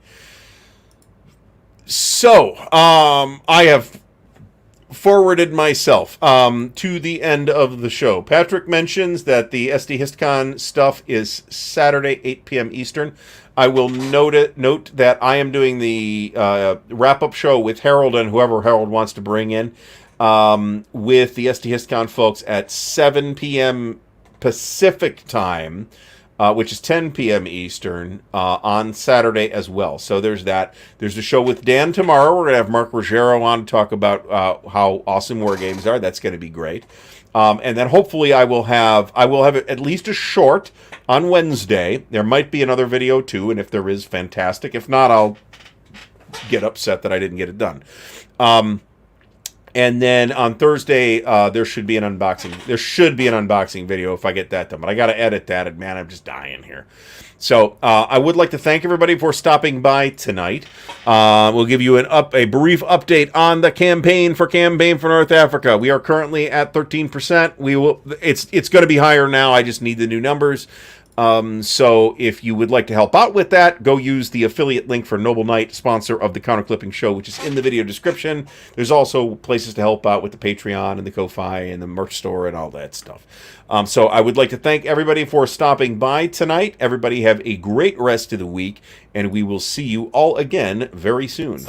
So, I have forwarded myself to the end of the show. Patrick mentions that the SD HistCon stuff is Saturday, 8 p.m. Eastern. I will note that I am doing the wrap-up show with Harold and whoever Harold wants to bring in with the SD HistCon folks at 7 p.m. Pacific time, which is 10 p.m. Eastern, on Saturday as well. So there's that. There's the show with Dan tomorrow. We're going to have Mark Ruggiero on to talk about how awesome Wargames are. That's going to be great. And then hopefully I will have at least a short on Wednesday. There might be another video too, and if there is, fantastic. If not, I'll get upset that I didn't get it done. And then on Thursday, there should be an unboxing. There should be an unboxing video if I get that done. But I got to edit that, and man, I'm just dying here. So I would like to thank everybody for stopping by tonight. We'll give you a brief update on the campaign for North Africa. We are currently at 13%. It's going to be higher now. I just need the new numbers. So if you would like to help out with that, go use the affiliate link for Noble Knight, sponsor of the Counter Clipping Show, which is in the video description. There's also places to help out with the Patreon and the Ko-Fi and the merch store and all that stuff. So I would like to thank everybody for stopping by tonight. Everybody have a great rest of the week, and we will see you all again very soon.